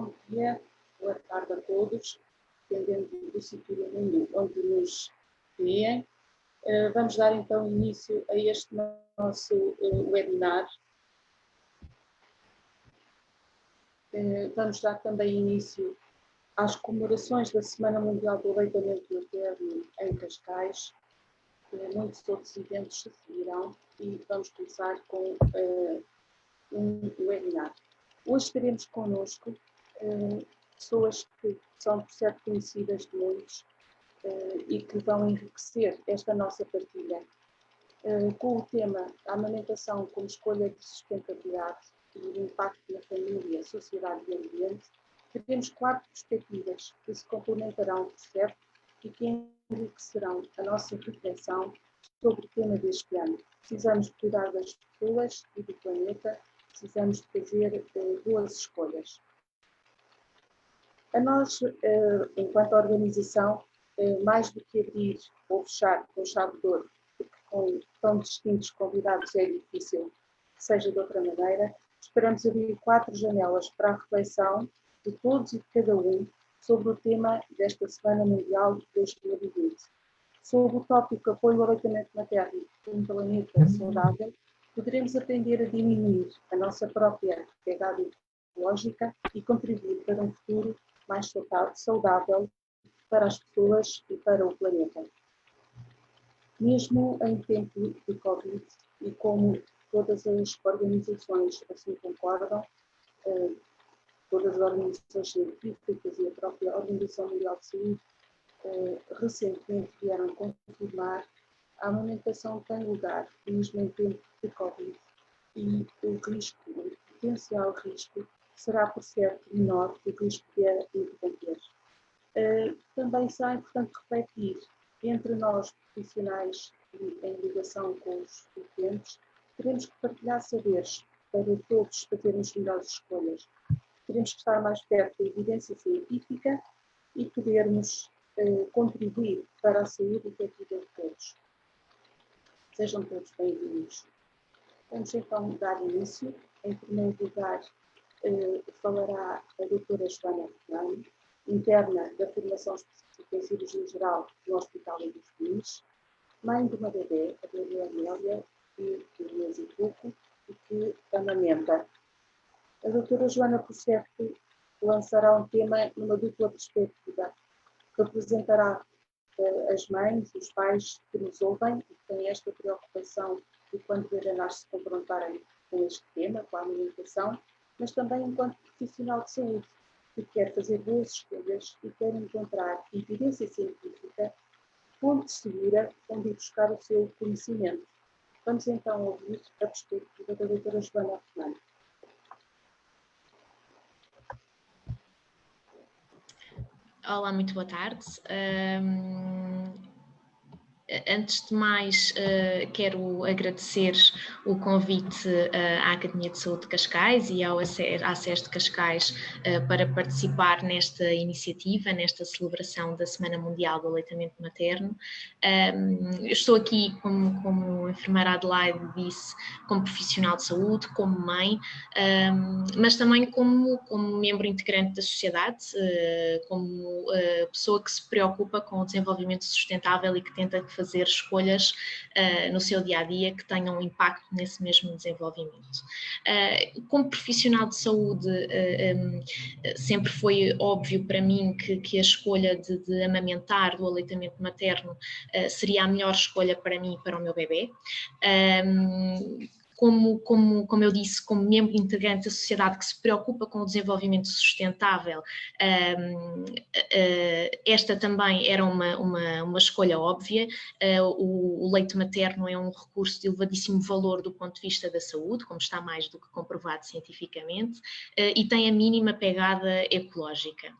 Bom dia, boa tarde a todos, dependendo do sítio do mundo onde nos veem. Vamos dar então início a este nosso webinar. Vamos dar também início às comemorações da Semana Mundial do Aleitamento Materno em Cascais. Muitos outros eventos se seguirão e vamos começar com um webinar. Hoje teremos connosco pessoas que são, por certo, conhecidas de muitos e que vão enriquecer esta nossa partilha. Com o tema a amamentação como escolha de sustentabilidade e o impacto na família, sociedade e ambiente, teremos 4 perspectivas que se complementarão, por certo, e que enriquecerão a nossa reflexão sobre o tema deste ano. Precisamos de cuidar das pessoas e do planeta, precisamos de fazer boas escolhas. A nós, enquanto organização, mais do que abrir ou fechar com chave de ouro, porque com tão distintos convidados é difícil que seja de outra maneira, esperamos abrir 4 janelas para a reflexão de todos e de cada um sobre o tema desta Semana Mundial de 2020. Sobre o tópico apoio ao aleitamento materno por um planeta saudável, poderemos aprender a diminuir a nossa própria pegada ecológica e contribuir para um futuro mais saudável para as pessoas e para o planeta. Mesmo em tempo de Covid, e como todas as organizações assim concordam, todas as organizações científicas e a própria Organização Mundial de Saúde recentemente vieram confirmar, a amamentação tem lugar mesmo em tempo de Covid e o potencial risco será, por certo, menor do que o risco de a interromper. Também será importante refletir entre nós, profissionais em ligação com os utentes, teremos que partilhar saberes para todos fazermos melhores escolhas. Teremos que estar mais perto da evidência científica e podermos contribuir para a saúde efetiva de todos. Sejam todos bem-vindos. Vamos então dar início. Em primeiro lugar, falará a doutora Joana Fernandes, interna da formação específica em cirurgia geral no Hospital dos Meninos, mãe de uma bebê, a bebê Amélia, de 1 mês e pouco, e que amamenta. A doutora Joana, por certo, lançará um tema numa dupla perspectiva, que apresentará as mães, os pais que nos ouvem e que têm esta preocupação de quando o bebê nasce se confrontarem com este tema, com a alimentação, mas também enquanto profissional de saúde, que quer fazer boas escolhas e quer encontrar evidência científica, fonte segura onde ir buscar o seu conhecimento. Vamos então ouvir a perspectiva da doutora Joana Fernandes. Olá, muito boa tarde. Antes de mais, quero agradecer o convite à Academia de Saúde de Cascais e à SES de Cascais para participar nesta iniciativa, nesta celebração da Semana Mundial do Aleitamento Materno. Eu estou aqui, como a enfermeira Adelaide disse, como profissional de saúde, como mãe, mas também como membro integrante da sociedade, como pessoa que se preocupa com o desenvolvimento sustentável e que tenta fazer escolhas no seu dia-a-dia que tenham um impacto nesse mesmo desenvolvimento. Como profissional de saúde, sempre foi óbvio para mim que a escolha de amamentar, do aleitamento materno, seria a melhor escolha para mim e para o meu bebê. Como eu disse, como membro integrante da sociedade que se preocupa com o desenvolvimento sustentável, esta também era uma escolha óbvia. O leite materno é um recurso de elevadíssimo valor do ponto de vista da saúde, como está mais do que comprovado cientificamente, e tem a mínima pegada ecológica.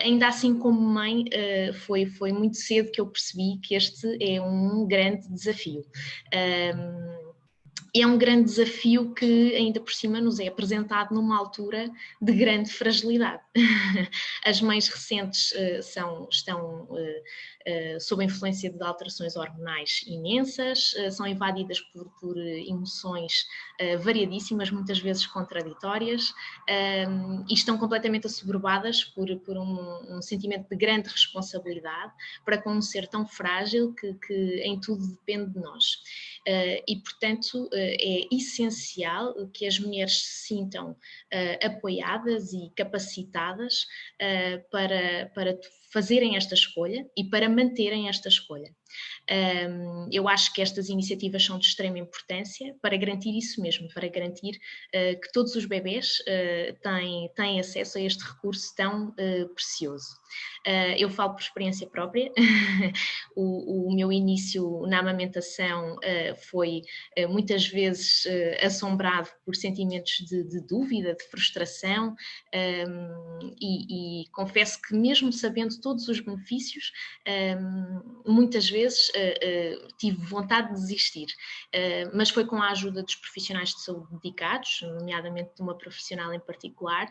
Ainda assim, como mãe, foi muito cedo que eu percebi que este é um grande desafio. É um grande desafio que ainda por cima nos é apresentado numa altura de grande fragilidade. As mães recentes estão sob a influência de alterações hormonais imensas, são invadidas por emoções variadíssimas, muitas vezes contraditórias, e estão completamente assoberbadas por um sentimento de grande responsabilidade para com um ser tão frágil que em tudo depende de nós. E, portanto, é essencial que as mulheres se sintam apoiadas e capacitadas para fazerem esta escolha e para manterem esta escolha. Eu acho que estas iniciativas são de extrema importância para garantir isso mesmo, para garantir que todos os bebés têm acesso a este recurso tão precioso. Eu falo por experiência própria. O meu início na amamentação foi muitas vezes assombrado por sentimentos de dúvida, de frustração, e confesso que mesmo sabendo todos os benefícios, muitas vezes tive vontade de desistir, mas foi com a ajuda dos profissionais de saúde dedicados, nomeadamente de uma profissional em particular,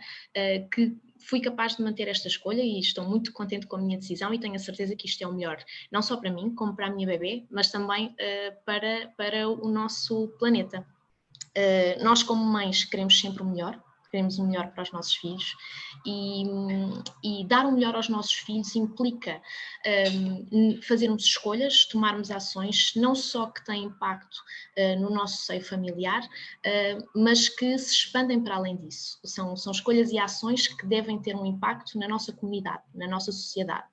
que fui capaz de manter esta escolha e estou muito contente com a minha decisão e tenho a certeza que isto é o melhor, não só para mim, como para a minha bebê, mas também para o nosso planeta. Nós, como mães, queremos sempre o melhor. Queremos o melhor para os nossos filhos e dar o melhor aos nossos filhos implica fazermos escolhas, tomarmos ações, não só que têm impacto no nosso seio familiar, mas que se expandem para além disso. São escolhas e ações que devem ter um impacto na nossa comunidade, na nossa sociedade.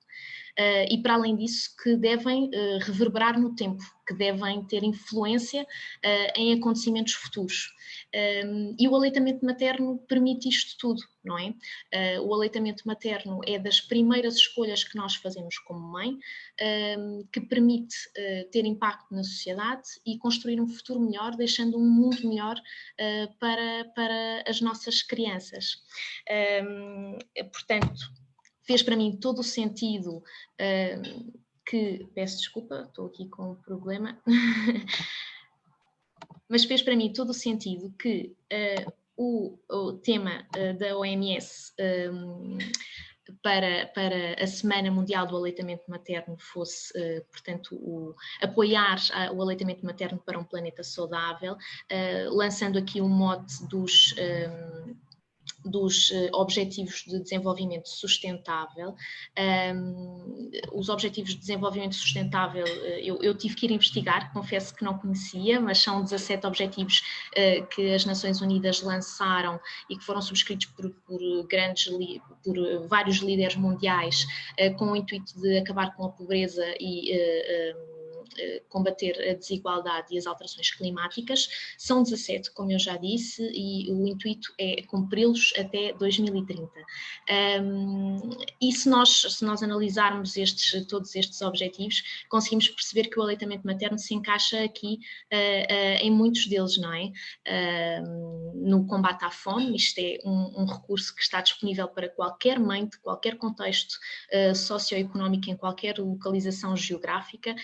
E para além disso que devem reverberar no tempo, que devem ter influência em acontecimentos futuros. E o aleitamento materno permite isto tudo, não é? O aleitamento materno é das primeiras escolhas que nós fazemos como mãe, que permite ter impacto na sociedade e construir um futuro melhor, deixando um mundo melhor para as nossas crianças. Portanto, fez para mim todo o sentido que... Peço desculpa, estou aqui com um problema. Mas fez para mim todo o sentido que o tema da OMS para a Semana Mundial do Aleitamento Materno fosse, portanto, apoiar o aleitamento materno para um planeta saudável, lançando aqui o mote dos Objetivos de Desenvolvimento Sustentável. Os Objetivos de Desenvolvimento Sustentável eu tive que ir investigar, confesso que não conhecia, mas são 17 objetivos que as Nações Unidas lançaram e que foram subscritos por vários líderes mundiais com o intuito de acabar com a pobreza e combater a desigualdade e as alterações climáticas. São 17, como eu já disse, e o intuito é cumpri-los até 2030. E se nós analisarmos todos estes objetivos, conseguimos perceber que o aleitamento materno se encaixa aqui em muitos deles, não é? No combate à fome, isto é um recurso que está disponível para qualquer mãe, de qualquer contexto socioeconómico, em qualquer localização geográfica,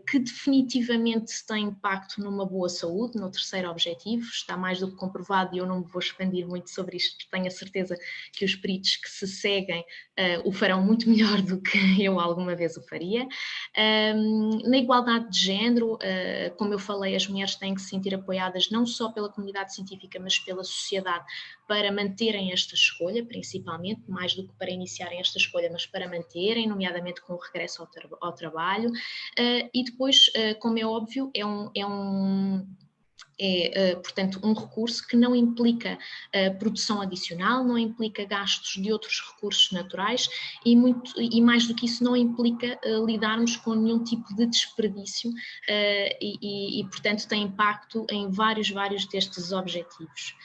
que definitivamente tem impacto numa boa saúde. No terceiro objetivo, está mais do que comprovado, e eu não me vou expandir muito sobre isto, porque tenho a certeza que os peritos que se seguem o farão muito melhor do que eu alguma vez o faria. Na igualdade de género, como eu falei, as mulheres têm que se sentir apoiadas não só pela comunidade científica, mas pela sociedade, para manterem esta escolha, principalmente, mais do que para iniciarem esta escolha, mas para manterem, nomeadamente com o regresso ao trabalho. E depois, como é óbvio, portanto, um recurso que não implica produção adicional, não implica gastos de outros recursos naturais e mais do que isso, não implica lidarmos com nenhum tipo de desperdício e, portanto, tem impacto em vários destes objetivos.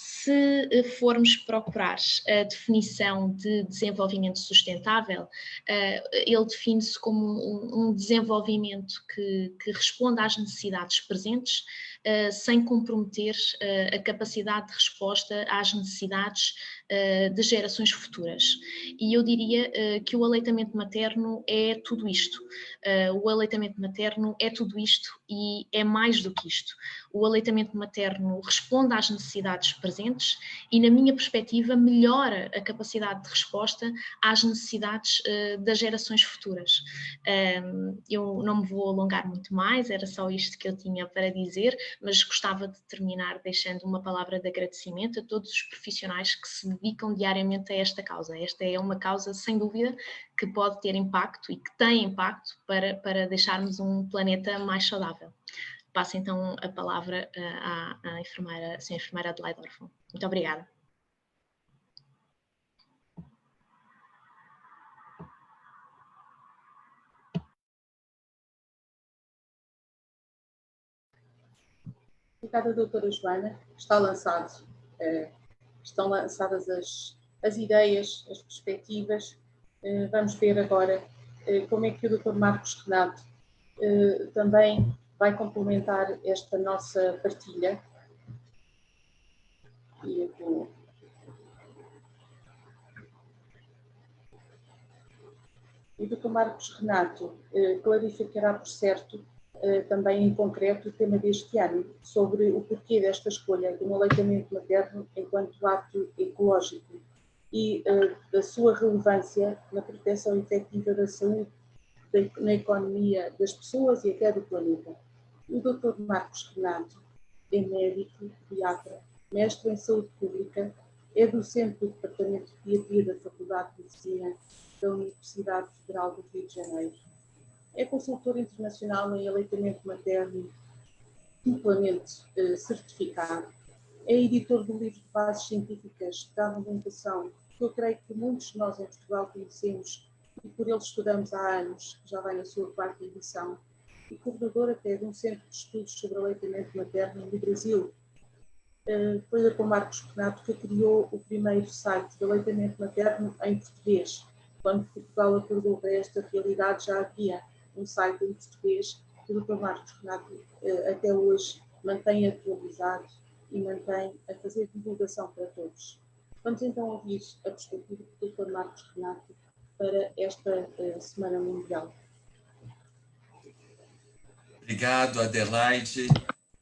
Se formos procurar a definição de desenvolvimento sustentável, ele define-se como um desenvolvimento que responda às necessidades presentes, sem comprometer a capacidade de resposta às necessidades de gerações futuras. E eu diria que o aleitamento materno é tudo isto. O aleitamento materno é tudo isto e é mais do que isto. O aleitamento materno responde às necessidades presentes e, na minha perspectiva, melhora a capacidade de resposta às necessidades das gerações futuras. Eu não me vou alongar muito mais, era só isto que eu tinha para dizer, mas gostava de terminar deixando uma palavra de agradecimento a todos os profissionais que se dedicam diariamente a esta causa. Esta é uma causa, sem dúvida, que pode ter impacto e que tem impacto para deixarmos um planeta mais saudável. Passo então a palavra à senhora enfermeira Adelaide Orfão. Muito obrigada. Obrigada, doutora Joana. Estão lançadas as ideias, as perspectivas. Vamos ver agora como é que o doutor Marcos Renato também vai complementar esta nossa partilha. E eu vou... O doutor Marcos Renato clarificará, por certo, também em concreto o tema deste ano, sobre o porquê desta escolha do aleitamento materno enquanto ato ecológico e da sua relevância na proteção efetiva da saúde, na economia das pessoas e até do planeta. O Dr. Marcos Renato é médico, pediatra, mestre em saúde pública, é docente do Departamento de Pediatria da Faculdade de Medicina da Universidade Federal do Rio de Janeiro. É consultor internacional em aleitamento materno duplamente certificado. É editor do livro de bases científicas da amamentação, que eu creio que muitos de nós em Portugal conhecemos e por ele estudamos há anos, já vai na sua quarta edição, e coordenador até de um centro de estudos sobre aleitamento materno no Brasil. Foi o Dr. Marcos Renato que criou o primeiro site de aleitamento materno em português. Quando Portugal acordou para esta realidade, já havia um site em português que o Dr. Marcos Renato até hoje mantém atualizado e mantém a fazer divulgação para todos. Vamos então ouvir a perspectiva do Dr. Marcos Renato para esta Semana Mundial. Obrigado, Adelaide.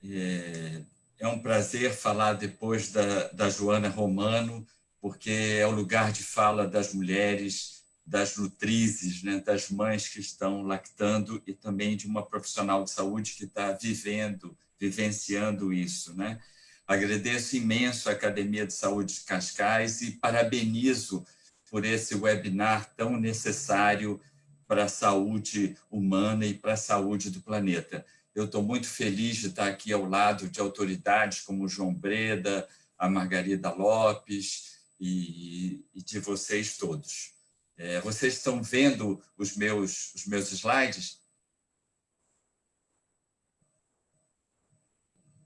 É um prazer falar depois da Joana Romano, porque é o lugar de fala das mulheres, das nutrizes, né, das mães que estão lactando e também de uma profissional de saúde que está vivenciando isso, né? Agradeço imenso a Academia de Saúde de Cascais e parabenizo por esse webinar tão necessário para a saúde humana e para a saúde do planeta. Eu estou muito feliz de estar aqui ao lado de autoridades como o João Breda, a Margarida Lopes e de vocês todos. Vocês estão vendo os meus slides?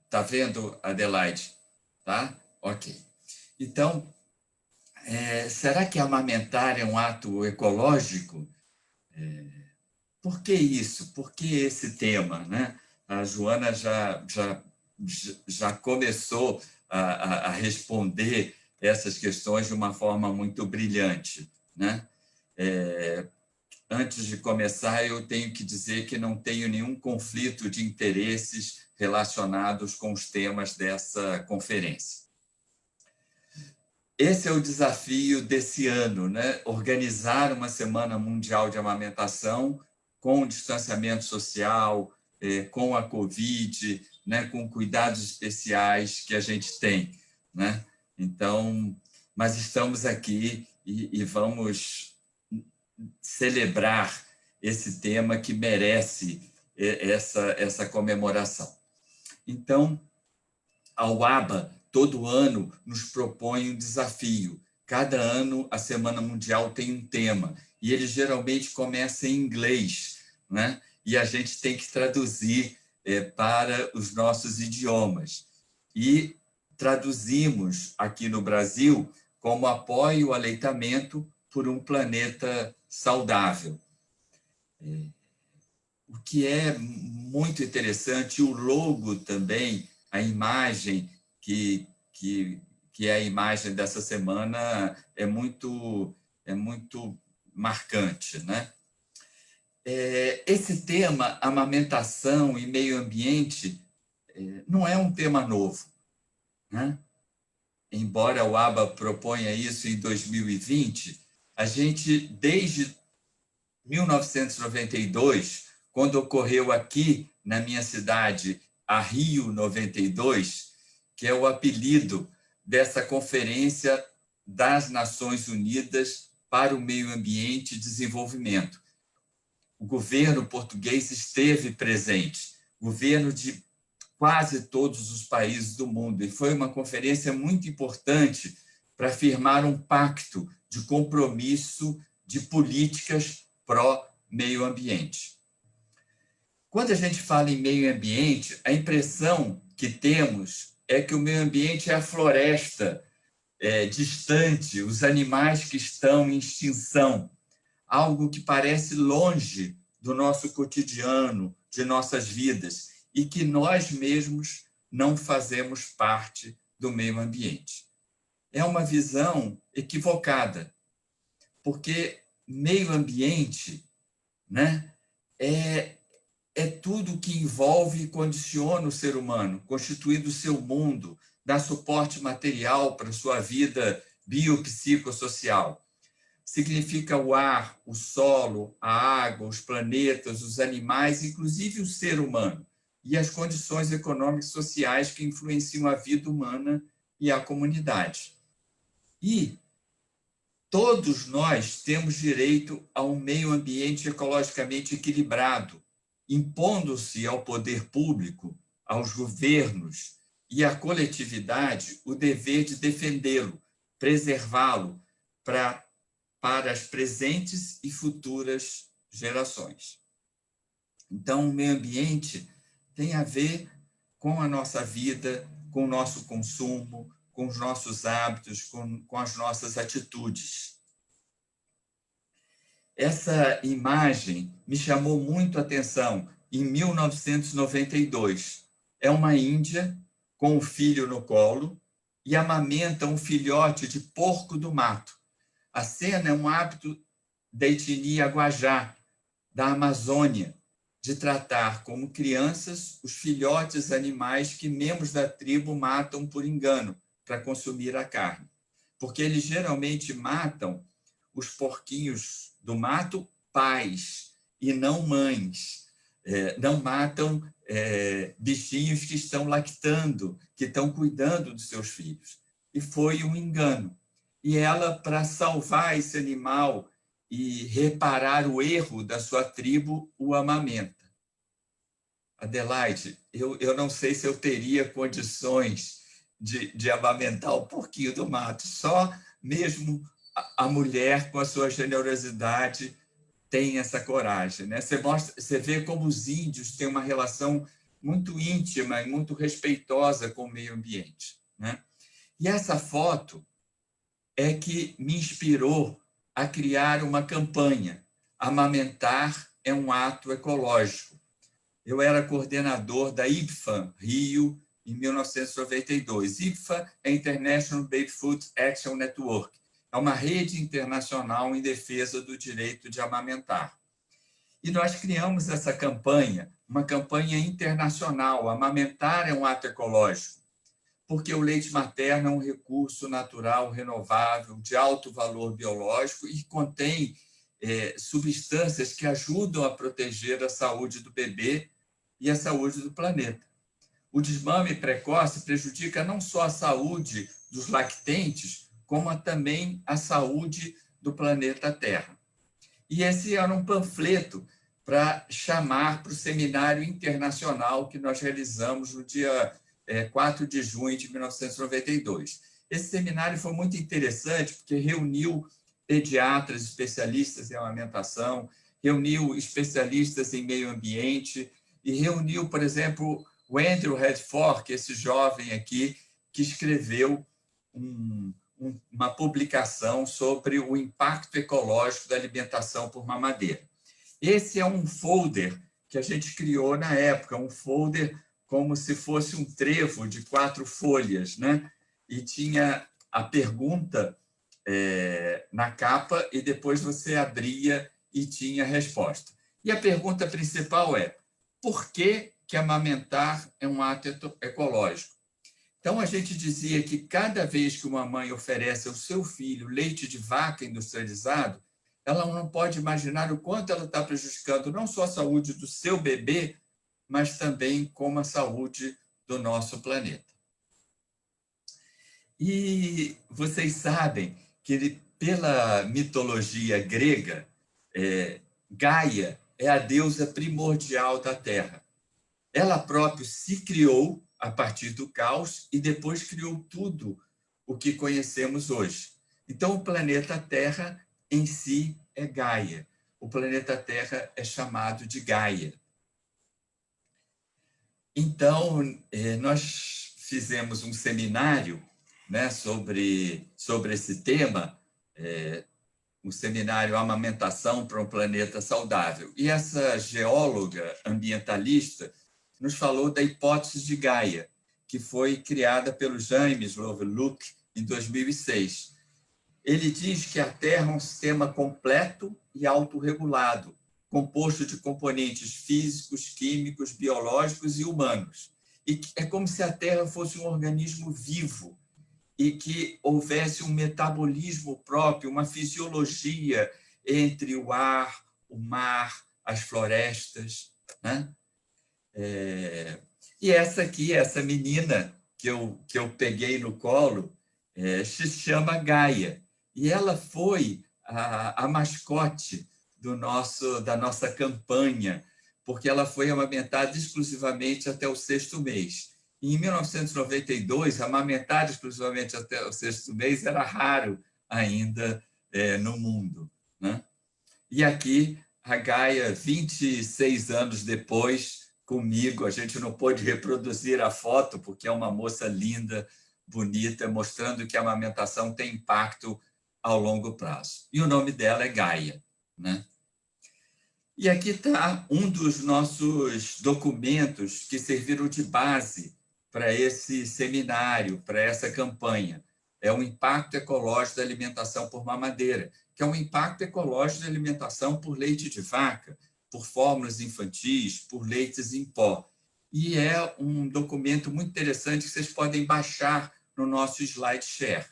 Está vendo, Adelaide? Tá? Ok. Então, será que amamentar é um ato ecológico? Por que isso? Por que esse tema, né? A Joana já começou a responder essas questões de uma forma muito brilhante, né? Antes de começar, eu tenho que dizer que não tenho nenhum conflito de interesses relacionados com os temas dessa conferência. Esse é o desafio desse ano, né? Organizar uma Semana Mundial de Amamentação com distanciamento social, com a Covid, né? Com cuidados especiais que a gente tem, né? Então, mas estamos aqui e vamos celebrar esse tema que merece essa comemoração. Então, a UABA, todo ano, nos propõe um desafio. Cada ano, a Semana Mundial tem um tema, e ele geralmente começa em inglês, né? E a gente tem que traduzir para os nossos idiomas. E traduzimos aqui no Brasil como apoio ao aleitamento por um planeta saudável. O que é muito interessante, o logo também, a imagem que que é a imagem dessa semana, é muito marcante, né? Esse tema, amamentação e meio ambiente, não é um tema novo, né? Embora o ABA proponha isso em 2020, a gente, desde 1992, quando ocorreu aqui na minha cidade a Rio 92, que é o apelido dessa Conferência das Nações Unidas para o Meio Ambiente e Desenvolvimento. O governo português esteve presente, governo de quase todos os países do mundo, e foi uma conferência muito importante para firmar um pacto de compromisso de políticas pró-meio ambiente. Quando a gente fala em meio ambiente, a impressão que temos é que o meio ambiente é a floresta distante, os animais que estão em extinção, algo que parece longe do nosso cotidiano, de nossas vidas, e que nós mesmos não fazemos parte do meio ambiente. É uma visão equivocada, porque meio ambiente, né, é tudo que envolve e condiciona o ser humano, constituindo o seu mundo, dá suporte material para a sua vida biopsicossocial. Significa o ar, o solo, a água, os planetas, os animais, inclusive o ser humano, e as condições econômicas e sociais que influenciam a vida humana e a comunidade. E todos nós temos direito a um meio ambiente ecologicamente equilibrado, impondo-se ao poder público, aos governos e à coletividade o dever de defendê-lo, preservá-lo para as presentes e futuras gerações. Então, o meio ambiente tem a ver com a nossa vida, com o nosso consumo, com os nossos hábitos, com as nossas atitudes. Essa imagem me chamou muito a atenção em 1992. É uma índia com um filho no colo e amamenta um filhote de porco do mato. A cena é um hábito da etnia Guajá, da Amazônia, de tratar como crianças os filhotes animais que membros da tribo matam por engano para consumir a carne. Porque eles geralmente matam os porquinhos do mato pais e não mães. Não matam bichinhos que estão lactando, que estão cuidando dos seus filhos. E foi um engano. E ela, para salvar esse animal e reparar o erro da sua tribo, o amamenta. Adelaide, eu não sei se eu teria condições de amamentar o porquinho do mato. Só mesmo a mulher, com a sua generosidade, tem essa coragem, né? Você vê como os índios têm uma relação muito íntima e muito respeitosa com o meio ambiente, né? E essa foto é que me inspirou a criar uma campanha. Amamentar é um ato ecológico. Eu era coordenador da IBFA Rio em 1992. IBFA é International Baby Food Action Network. É uma rede internacional em defesa do direito de amamentar. E nós criamos essa campanha, uma campanha internacional. Amamentar é um ato ecológico, porque o leite materno é um recurso natural, renovável, de alto valor biológico e contém substâncias que ajudam a proteger a saúde do bebê e a saúde do planeta. O desmame precoce prejudica não só a saúde dos lactentes, como também a saúde do planeta Terra. E esse era um panfleto para chamar para o seminário internacional que nós realizamos no dia 4 de junho de 1992. Esse seminário foi muito interessante porque reuniu pediatras especialistas em amamentação, reuniu especialistas em meio ambiente e reuniu, por exemplo, o Andrew Redford, esse jovem aqui, que escreveu uma publicação sobre o impacto ecológico da alimentação por mamadeira. Esse é um folder que a gente criou na época, um folder como se fosse um trevo de 4 folhas, né? e tinha a pergunta na capa e depois você abria e tinha a resposta. E a pergunta principal é: por que amamentar é um ato ecológico? Então, a gente dizia que cada vez que uma mãe oferece ao seu filho leite de vaca industrializado, ela não pode imaginar o quanto ela está prejudicando não só a saúde do seu bebê, mas também como a saúde do nosso planeta. E vocês sabem que, pela mitologia grega, Gaia é a deusa primordial da Terra. Ela própria se criou a partir do caos e depois criou tudo o que conhecemos hoje. Então, o planeta Terra em si é Gaia. O planeta Terra é chamado de Gaia. Então, nós fizemos um seminário, né, sobre esse tema, um seminário Amamentação para um Planeta Saudável. E essa geóloga ambientalista nos falou da hipótese de Gaia, que foi criada pelo James Lovelock em 2006. Ele diz que a Terra é um sistema completo e autorregulado, composto de componentes físicos, químicos, biológicos e humanos. E é como se a Terra fosse um organismo vivo e que houvesse um metabolismo próprio, uma fisiologia entre o ar, o mar, as florestas, né? E essa menina que eu peguei no colo, se chama Gaia. E ela foi a mascote da nossa campanha, porque ela foi amamentada exclusivamente até o 6º mês. E, em 1992, amamentar exclusivamente até o 6º mês era raro ainda no mundo, né? E aqui, a Gaia, 26 anos depois, comigo, a gente não pôde reproduzir a foto, porque é uma moça linda, bonita, mostrando que a amamentação tem impacto ao longo prazo. E o nome dela é Gaia, né? E aqui está um dos nossos documentos que serviram de base para esse seminário, para essa campanha. É o impacto ecológico da alimentação por mamadeira, que é um impacto ecológico da alimentação por leite de vaca, por fórmulas infantis, por leites em pó. E é um documento muito interessante que vocês podem baixar no nosso SlideShare.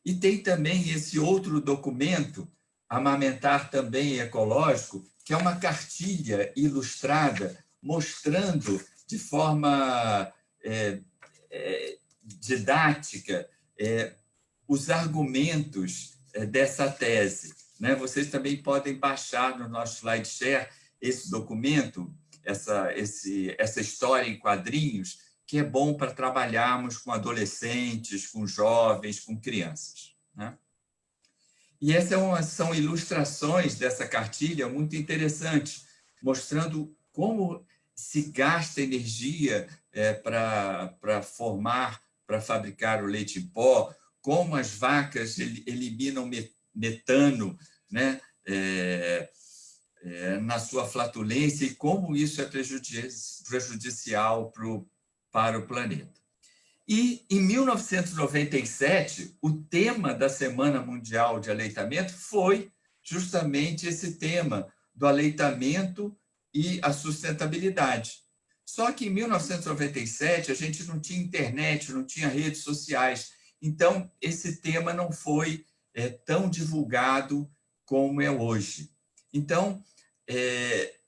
E tem também esse outro documento, Amamentar Também Ecológico, que é uma cartilha ilustrada mostrando de forma didática os argumentos dessa tese, né? Vocês também podem baixar no nosso SlideShare esse documento, essa história em quadrinhos, que é bom para trabalharmos com adolescentes, com jovens, com crianças, né? E essas são ilustrações dessa cartilha muito interessantes, mostrando como se gasta energia para fabricar o leite em pó, como as vacas eliminam metano, né, na sua flatulência e como isso é prejudicial para o planeta. E, em 1997, o tema da Semana Mundial de Aleitamento foi justamente esse tema do aleitamento e a sustentabilidade. Só que, em 1997, a gente não tinha internet, não tinha redes sociais, então esse tema não foi tão divulgado como é hoje. Então,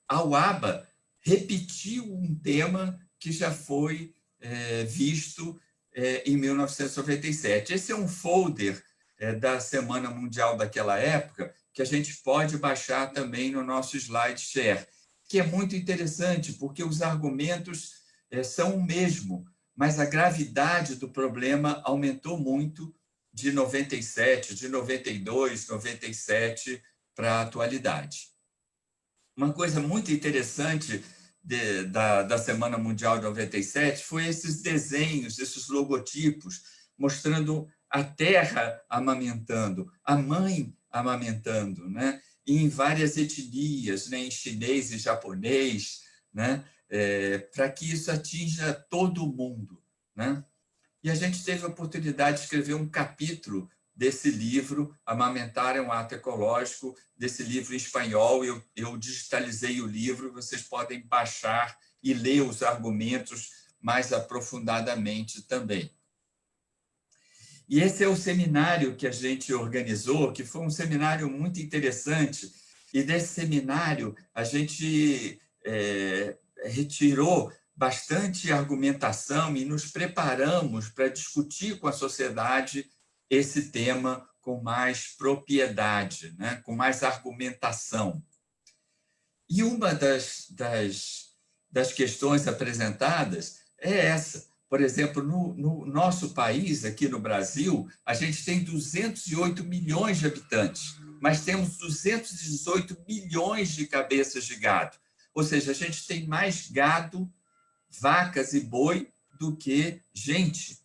a UABA repetiu um tema que já foi visto em 1997. Esse é um folder da Semana Mundial daquela época, que a gente pode baixar também no nosso SlideShare, que é muito interessante, porque os argumentos são o mesmo, mas a gravidade do problema aumentou muito de 97, de 92, 97 para a atualidade. Uma coisa muito interessante da Semana Mundial de 97 foi esses desenhos, esses logotipos, mostrando a terra amamentando, a mãe amamentando, né? E em várias etnias, né? Em chinês e japonês, né? Para que isso atinja todo mundo, né? e a gente teve a oportunidade de escrever um capítulo desse livro, Amamentar é um Ato Ecológico, desse livro em espanhol. Eu digitalizei o livro, vocês podem baixar e ler os argumentos mais aprofundadamente também. E esse é o seminário que a gente organizou, que foi um seminário muito interessante, e desse seminário a gente retirou bastante argumentação e nos preparamos para discutir com a sociedade esse tema com mais propriedade, né? Com mais argumentação. E uma das questões apresentadas é essa. Por exemplo, no nosso país, aqui no Brasil, a gente tem 208 milhões de habitantes, mas temos 218 milhões de cabeças de gado. Ou seja, a gente tem mais gado, vacas e boi do que gente.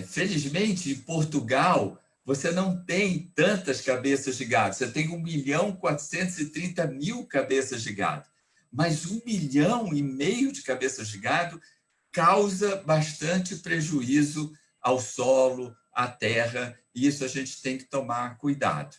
Felizmente, em Portugal, você não tem tantas cabeças de gado. Você tem 1.430.000 cabeças de gado. Mas 1,5 milhão de cabeças de gado causa bastante prejuízo ao solo, à terra, e isso a gente tem que tomar cuidado.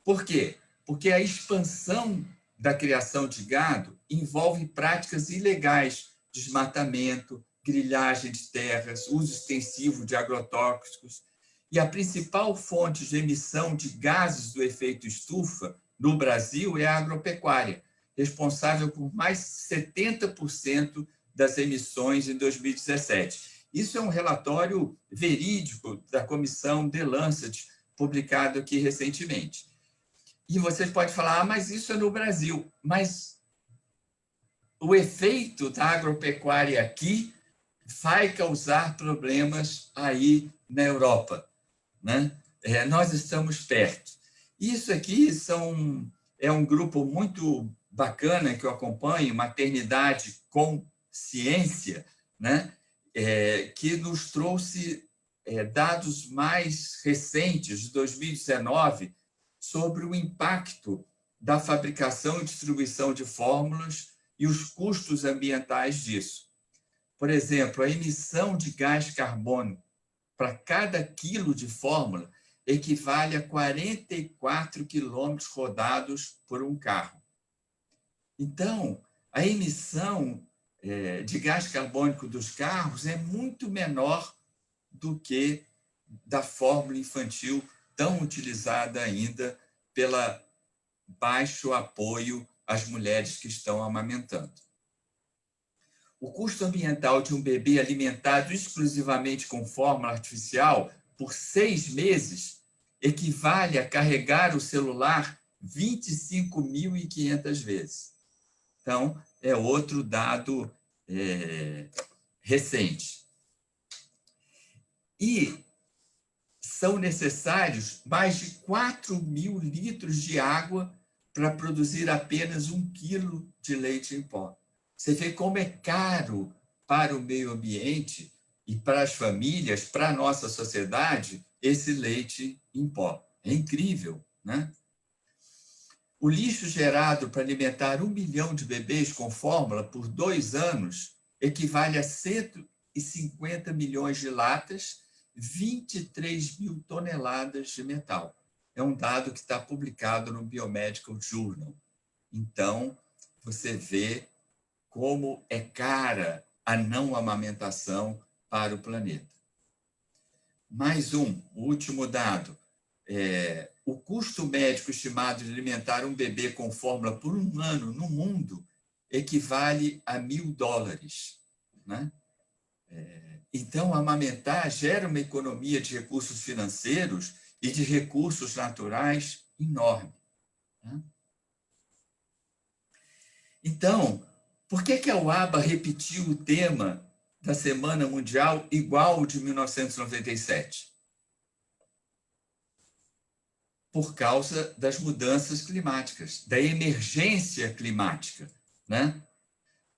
Por quê? Porque a expansão da criação de gado envolve práticas ilegais, desmatamento, grilhagem de terras, uso extensivo de agrotóxicos, e a principal fonte de emissão de gases do efeito estufa no Brasil é a agropecuária, responsável por mais de 70% das emissões em 2017. Isso é um relatório verídico da Comissão The Lancet, publicado aqui recentemente. E vocês podem falar, mas isso é no Brasil. Mas o efeito da agropecuária aqui vai causar problemas aí na Europa, né? Nós estamos perto. Isso aqui é um grupo muito bacana que eu acompanho, Maternidade com Ciência, né? Que nos trouxe dados mais recentes, de 2019, sobre o impacto da fabricação e distribuição de fórmulas e os custos ambientais disso. Por exemplo, a emissão de gás carbônico para cada quilo de fórmula equivale a 44 quilômetros rodados por um carro. Então, a emissão de gás carbônico dos carros é muito menor do que da fórmula infantil tão utilizada ainda pelo baixo apoio às mulheres que estão amamentando. O custo ambiental de um bebê alimentado exclusivamente com fórmula artificial por 6 meses equivale a carregar o celular 25.500 vezes. Então, é outro dado recente. E são necessários mais de 4.000 litros de água para produzir apenas 1 quilo de leite em pó. Você vê como é caro para o meio ambiente e para as famílias, para a nossa sociedade, esse leite em pó. É incrível, né? O lixo gerado para alimentar 1 milhão de bebês com fórmula por 2 anos equivale a 150 milhões de latas, 23.000 toneladas de metal. É um dado que está publicado no Biomedical Journal. Então, você vê como é cara a não amamentação para o planeta. Mais o último dado. O custo médico estimado de alimentar um bebê com fórmula por 1 ano no mundo equivale a $1.000, né? Então, amamentar gera uma economia de recursos financeiros e de recursos naturais enorme, né? Então, por que a UABA repetiu o tema da Semana Mundial igual ao de 1997? Por causa das mudanças climáticas, da emergência climática, né?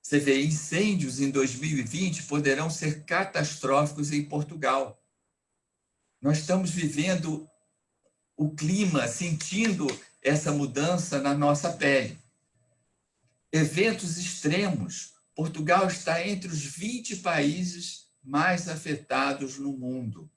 Você vê, incêndios em 2020 poderão ser catastróficos em Portugal. Nós estamos vivendo o clima, sentindo essa mudança na nossa pele. Eventos extremos. Portugal está entre os 20 países mais afetados no mundo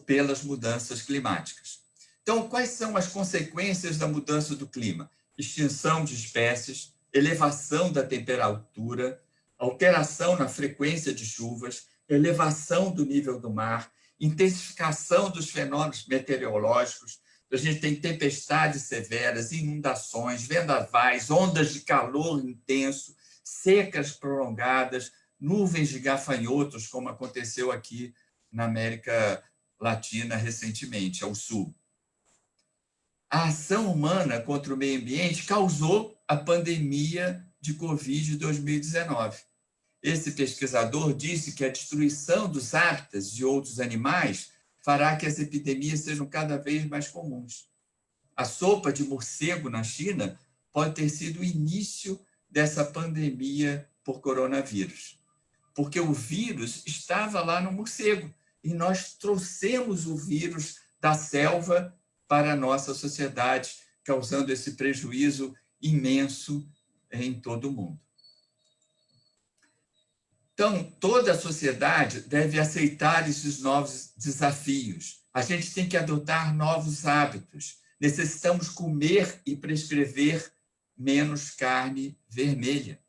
pelas mudanças climáticas. Então, quais são as consequências da mudança do clima? Extinção de espécies, elevação da temperatura, alteração na frequência de chuvas, elevação do nível do mar, intensificação dos fenômenos meteorológicos. A gente tem tempestades severas, inundações, vendavais, ondas de calor intenso, secas prolongadas, nuvens de gafanhotos, como aconteceu aqui na América Latina recentemente, ao sul. A ação humana contra o meio ambiente causou a pandemia de Covid de 2019. Esse pesquisador disse que a destruição dos hábitats de outros animais fará que as epidemias sejam cada vez mais comuns. A sopa de morcego na China pode ter sido o início dessa pandemia por coronavírus, porque o vírus estava lá no morcego e nós trouxemos o vírus da selva para a nossa sociedade, causando esse prejuízo imenso em todo o mundo. Então, toda a sociedade deve aceitar esses novos desafios. A gente tem que adotar novos hábitos. Necessitamos comer e prescrever menos carne vermelha.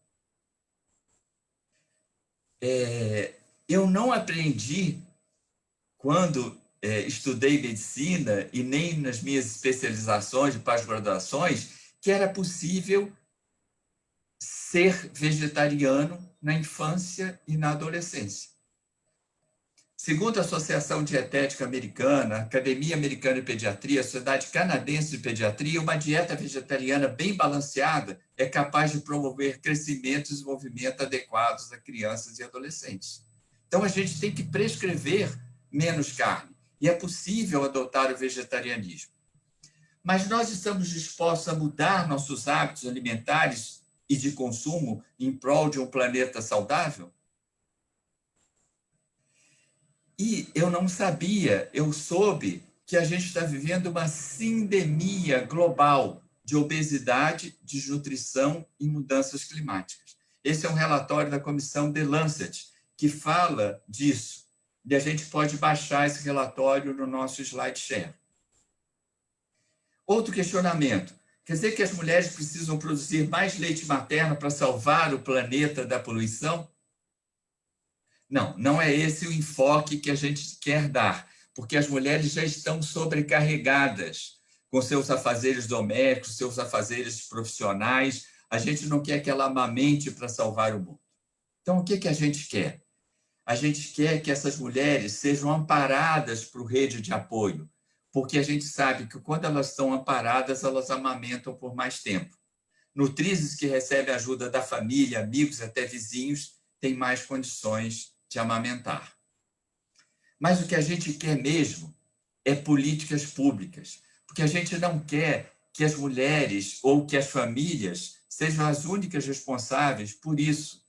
Eu não aprendi, quando estudei medicina e nem nas minhas especializações de pós-graduações, que era possível ser vegetariano na infância e na adolescência. Segundo a Associação Dietética Americana, a Academia Americana de Pediatria, a Sociedade Canadense de Pediatria, uma dieta vegetariana bem balanceada é capaz de promover crescimento e desenvolvimento adequados a crianças e adolescentes. Então, a gente tem que prescrever menos carne, e é possível adotar o vegetarianismo. Mas nós estamos dispostos a mudar nossos hábitos alimentares e de consumo em prol de um planeta saudável? E eu não sabia, eu soube que a gente está vivendo uma sindemia global de obesidade, desnutrição e mudanças climáticas. Esse é um relatório da comissão The Lancet, que fala disso. E a gente pode baixar esse relatório no nosso SlideShare. Outro questionamento. Quer dizer que as mulheres precisam produzir mais leite materno para salvar o planeta da poluição? Não, não é esse o enfoque que a gente quer dar, porque as mulheres já estão sobrecarregadas com seus afazeres domésticos, seus afazeres profissionais. A gente não quer que ela amamente para salvar o mundo. Então, o que a gente quer? A gente quer que essas mulheres sejam amparadas por rede de apoio, porque a gente sabe que quando elas estão amparadas, elas amamentam por mais tempo. Nutrizes que recebem ajuda da família, amigos, até vizinhos, têm mais condições de amamentar. Mas o que a gente quer mesmo é políticas públicas, porque a gente não quer que as mulheres ou que as famílias sejam as únicas responsáveis por isso.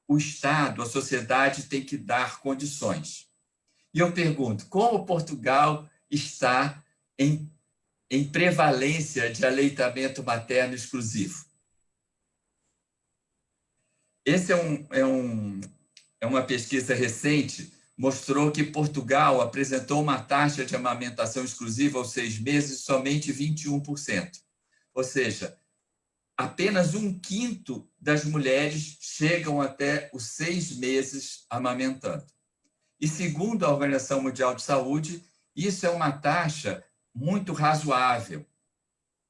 O Estado, a sociedade tem que dar condições. E eu pergunto, como Portugal está em prevalência de aleitamento materno exclusivo? Esse é uma pesquisa recente, mostrou que Portugal apresentou uma taxa de amamentação exclusiva aos 6 meses de somente 21%. Ou seja, apenas 1/5 das mulheres chegam até os 6 meses amamentando. E segundo a Organização Mundial de Saúde, isso é uma taxa muito razoável,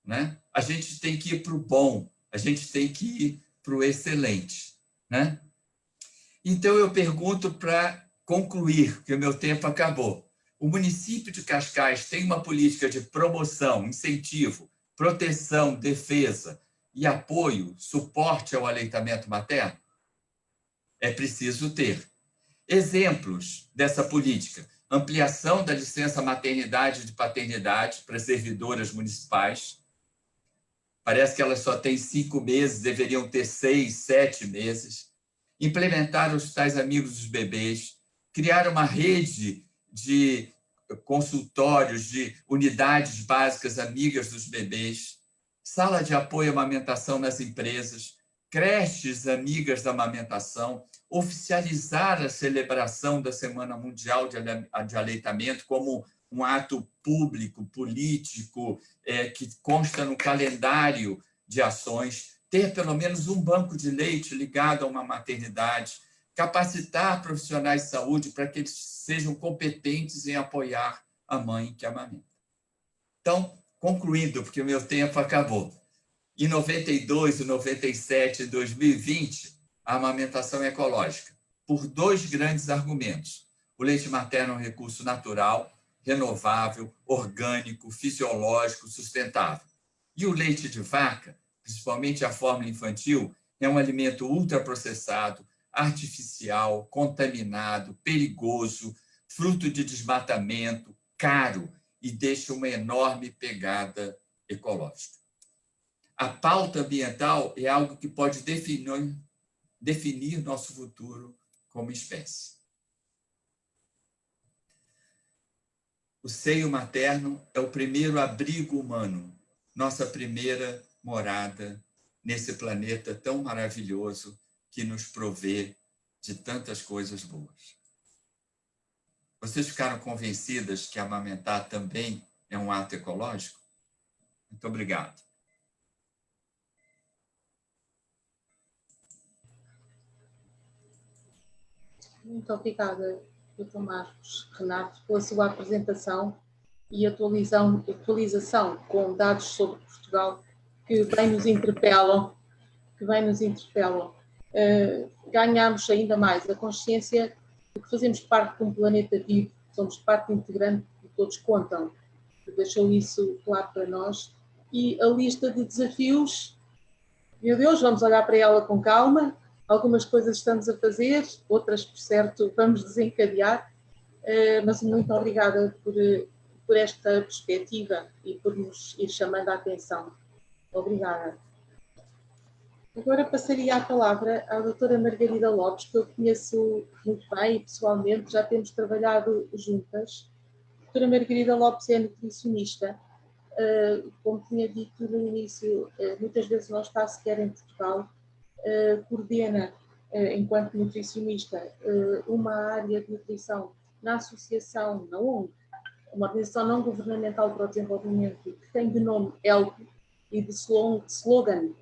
né? A gente tem que ir para o bom, a gente tem que ir para o excelente, né? Então, eu pergunto para concluir, porque o meu tempo acabou. O município de Cascais tem uma política de promoção, incentivo, proteção, defesa e apoio, suporte ao aleitamento materno? É preciso ter. Exemplos dessa política: ampliação da licença maternidade e de paternidade para servidoras municipais. Parece que elas só têm 5 meses, deveriam ter 6, 7 meses. Implementar hospitais amigos dos bebês, criar uma rede de consultórios, de unidades básicas amigas dos bebês, sala de apoio à amamentação nas empresas, creches amigas da amamentação, oficializar a celebração da Semana Mundial de Aleitamento como um ato público, político, que consta no calendário de ações, ter pelo menos um banco de leite ligado a uma maternidade, capacitar profissionais de saúde para que eles sejam competentes em apoiar a mãe que amamenta. Então, concluindo, porque o meu tempo acabou, em 92, em 97, em 2020, a amamentação é ecológica, por dois grandes argumentos. O leite materno é um recurso natural, renovável, orgânico, fisiológico, sustentável. E o leite de vaca, principalmente a fórmula infantil, é um alimento ultraprocessado, artificial, contaminado, perigoso, fruto de desmatamento, caro e deixa uma enorme pegada ecológica. A pauta ambiental é algo que pode definir nosso futuro como espécie. O seio materno é o primeiro abrigo humano, nossa primeira morada nesse planeta tão maravilhoso que nos provê de tantas coisas boas. Vocês ficaram convencidas que amamentar também é um ato ecológico? Muito obrigado. Muito obrigada, Dr. Marcos Renato, pela sua apresentação e atualização com dados sobre Portugal que bem nos interpelam. Ganhamos ainda mais a consciência de que fazemos parte de um planeta vivo, somos parte integrante e todos contam. Deixou isso claro para nós. E a lista de desafios, meu Deus, vamos olhar para ela com calma. Algumas coisas estamos a fazer, outras, por certo, vamos desencadear, mas muito obrigada por esta perspectiva e por nos ir chamando a atenção. Obrigada. Agora passaria a palavra à doutora Margarida Lopes, que eu conheço muito bem e pessoalmente, já temos trabalhado juntas. A doutora Margarida Lopes é nutricionista. Como tinha dito no início, muitas vezes não está sequer em Portugal, coordena, enquanto nutricionista, uma área de nutrição na associação, na ONG, uma organização não governamental para o desenvolvimento, que tem de nome ELCO e de slogan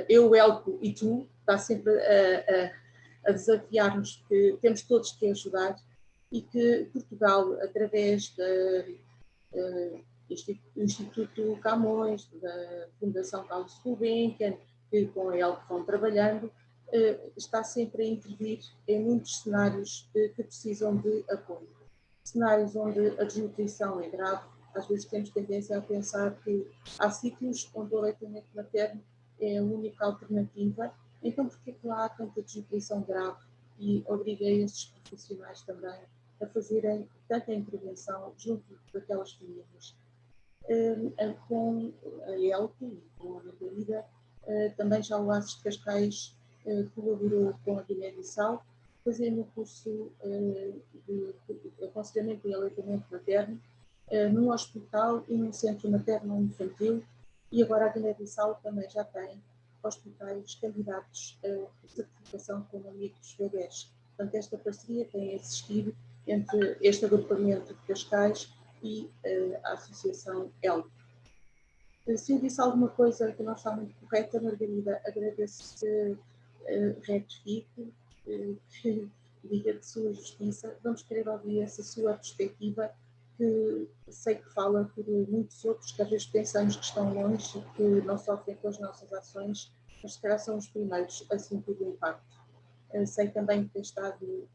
eu, ELCO e tu, está sempre a desafiar-nos que temos todos que ajudar e que Portugal, através do Instituto Camões, da Fundação Carlos Gulbenkian, que com a ELCO vão trabalhando, está sempre a intervir em muitos cenários que precisam de apoio. Cenários onde a desnutrição é grave, às vezes temos tendência a pensar que há sítios onde o aleitamento materno é a única alternativa, então por que há tanta desnutrição grave? E obriguei estes profissionais também a fazerem tanta intervenção junto daquelas famílias. Com a ELCO e com a Margarida, também já o ASES de Cascais colaborou com a Guiné-Bissau, fazendo um curso de aconselhamento e aleitamento materno num hospital e num centro materno-infantil, e agora a Guiné-Bissau também já tem hospitais candidatos a certificação como amigos bebés. Portanto, esta parceria tem existido entre este agrupamento de Cascais e a Associação ELCO. Se eu disse alguma coisa que não está muito correta, Margarida, agradeço que retifique, que diga de sua justiça. Vamos querer ouvir essa sua perspectiva, que sei que fala por muitos outros que às vezes pensamos que estão longe e que não sofrem com as nossas ações, mas se calhar são os primeiros a sentir o impacto. Sei também que tem estado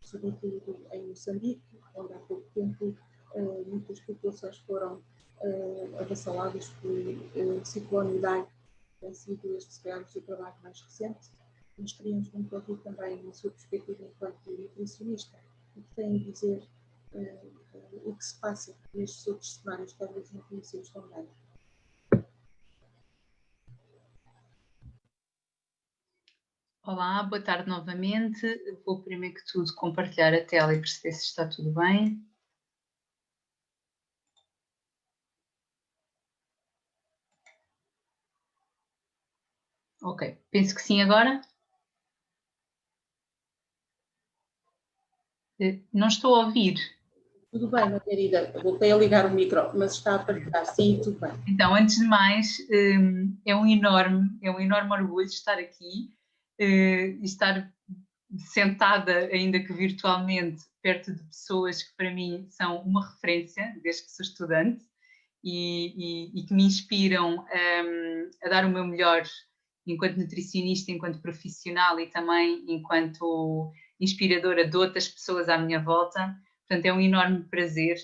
sobretudo em Moçambique, onde há pouco tempo muitas populações foram avassaladas por ciclone Idai. Tem sido este, se calhar, o seu trabalho mais recente. Nós queríamos muito ouvir também a sua perspectiva enquanto nutricionista, o que tem a dizer, o que se passa nestes outros cenários que às vezes não conhecemos tão bem. Olá, boa tarde novamente. Vou primeiro que tudo compartilhar a tela e perceber se está tudo bem. Ok, penso que sim agora. Não estou a ouvir. Tudo bem, Margarida, voltei a ligar o micro, mas está a partilhar, sim, tudo bem. Então, antes de mais, é um enorme orgulho estar aqui e estar sentada, ainda que virtualmente, perto de pessoas que para mim são uma referência, desde que sou estudante, e que me inspiram a dar o meu melhor enquanto nutricionista, enquanto profissional e também enquanto inspiradora de outras pessoas à minha volta. Portanto, é um enorme prazer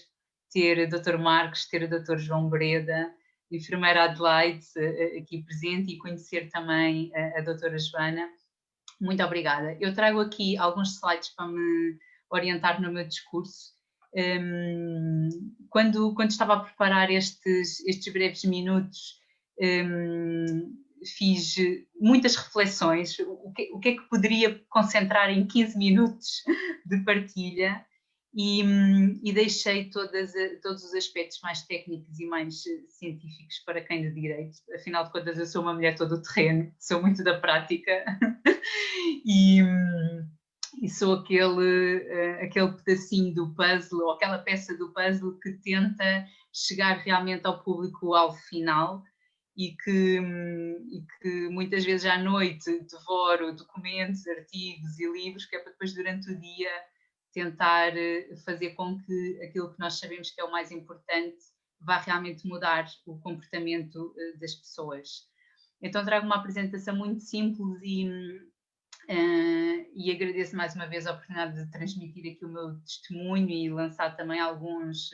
ter o Dr. Marcos, ter o Dr. João Breda, a enfermeira Adelaide aqui presente e conhecer também a doutora Joana. Muito obrigada. Eu trago aqui alguns slides para me orientar no meu discurso. Quando estava a preparar estes breves minutos, fiz muitas reflexões. O que é que poderia concentrar em 15 minutos de partilha? E deixei todos os aspectos mais técnicos e mais científicos para quem de direito. Afinal de contas, eu sou uma mulher todo terreno, sou muito da prática e sou aquele pedacinho do puzzle, ou aquela peça do puzzle que tenta chegar realmente ao público-alvo final e que muitas vezes à noite devoro documentos, artigos e livros, que é para depois durante o dia tentar fazer com que aquilo que nós sabemos que é o mais importante vá realmente mudar o comportamento das pessoas. Então trago uma apresentação muito simples e agradeço mais uma vez a oportunidade de transmitir aqui o meu testemunho e lançar também algumas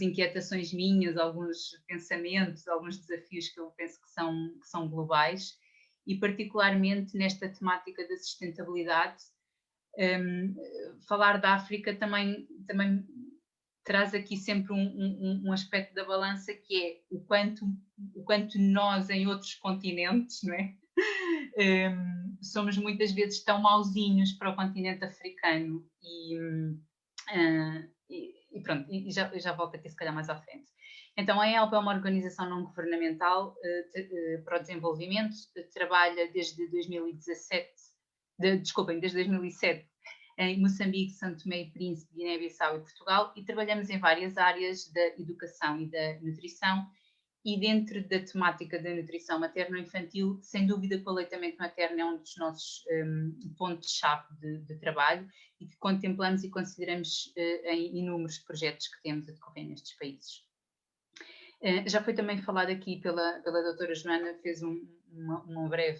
inquietações minhas, alguns pensamentos, alguns desafios que eu penso que são globais e particularmente nesta temática da sustentabilidade. Falar da África também traz aqui sempre um aspecto da balança que é o quanto nós em outros continentes, não é? Somos muitas vezes tão mauzinhos para o continente africano e pronto, já volto aqui se calhar mais à frente. Então a ELP é uma organização não governamental para o desenvolvimento, trabalha desde 2007 em Moçambique, São Tomé e Príncipe, Guiné-Bissau e Portugal e trabalhamos em várias áreas da educação e da nutrição e dentro da temática da nutrição materno-infantil, sem dúvida que o aleitamento materno é um dos nossos pontos-chave de trabalho e que contemplamos e consideramos em inúmeros projetos que temos a decorrer nestes países. Já foi também falado aqui pela doutora Joana, fez uma breve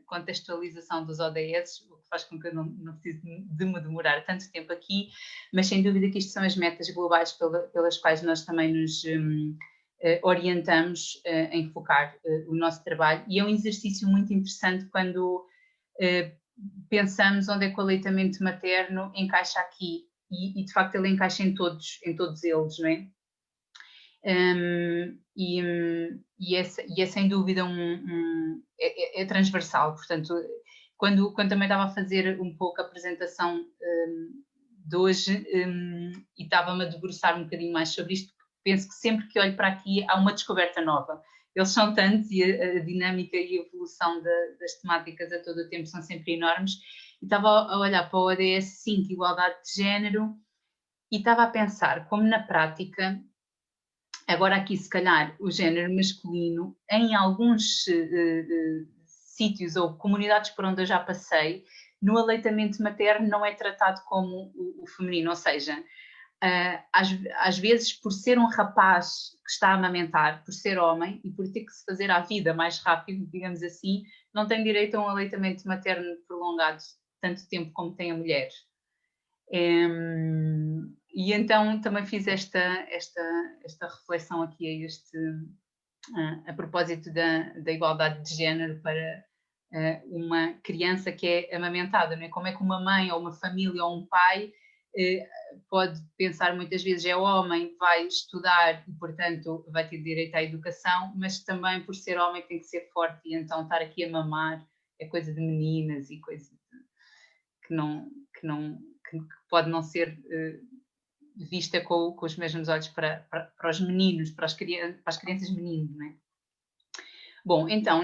contextualização dos ODS, o que faz com que eu não precise de me demorar tanto tempo aqui, mas sem dúvida que isto são as metas globais pelas quais nós também nos orientamos em focar o nosso trabalho e é um exercício muito interessante quando pensamos onde é que o aleitamento materno encaixa aqui e de facto ele encaixa em todos eles, não é? E é sem dúvida é transversal, portanto, quando também estava a fazer um pouco a apresentação de hoje e estava-me a debruçar um bocadinho mais sobre isto, penso que sempre que olho para aqui há uma descoberta nova. Eles são tantos e a dinâmica e a evolução das temáticas a todo o tempo são sempre enormes. E estava a olhar para o ODS 5, igualdade de género, e estava a pensar como na prática, agora aqui se calhar o género masculino, em alguns sítios ou comunidades por onde eu já passei, no aleitamento materno não é tratado como o feminino, ou seja, às vezes por ser um rapaz que está a amamentar, por ser homem e por ter que se fazer a vida mais rápido, digamos assim, não tem direito a um aleitamento materno prolongado tanto tempo como tem a mulher. E então também fiz esta reflexão aqui a propósito da igualdade de género para uma criança que é amamentada, não é? Como é que uma mãe ou uma família ou um pai pode pensar muitas vezes é homem, vai estudar e portanto vai ter direito à educação, mas também por ser homem tem que ser forte e então estar aqui a mamar é coisa de meninas e coisa que pode não ser vista com os mesmos olhos para os meninos, para as crianças meninos, não é? Bom, então,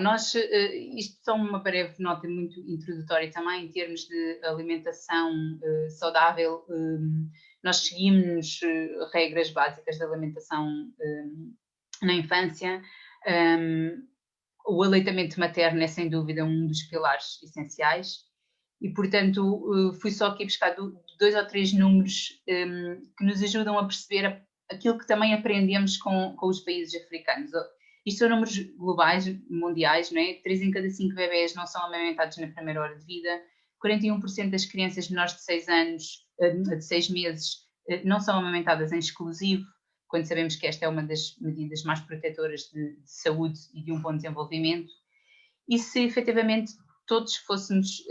isto só uma breve nota muito introdutória também, em termos de alimentação saudável. Nós seguimos regras básicas de alimentação na infância. O aleitamento materno é, sem dúvida, um dos pilares essenciais. E, portanto, fui só aqui buscar 2 ou 3 números que nos ajudam a perceber aquilo que também aprendemos com os países africanos. Isto são números globais, mundiais, não é? 3 em cada 5 bebés não são amamentados na primeira hora de vida, 41% das crianças menores de 6 anos, de 6 meses, não são amamentadas em exclusivo, quando sabemos que esta é uma das medidas mais protetoras de saúde e de um bom desenvolvimento. E se efetivamente todos fôssemos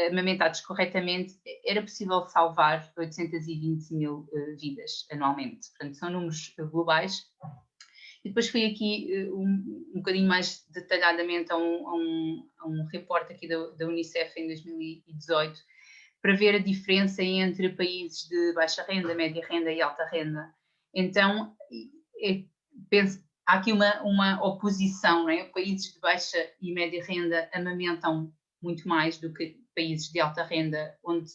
amamentados corretamente, era possível salvar 820 mil vidas anualmente. Portanto, são números globais. E depois fui aqui um bocadinho mais detalhadamente a um repórter aqui da Unicef em 2018, para ver a diferença entre países de baixa renda, média renda e alta renda. Então, há aqui uma oposição, não é? Países de baixa e média renda amamentam muito mais do que países de alta renda, onde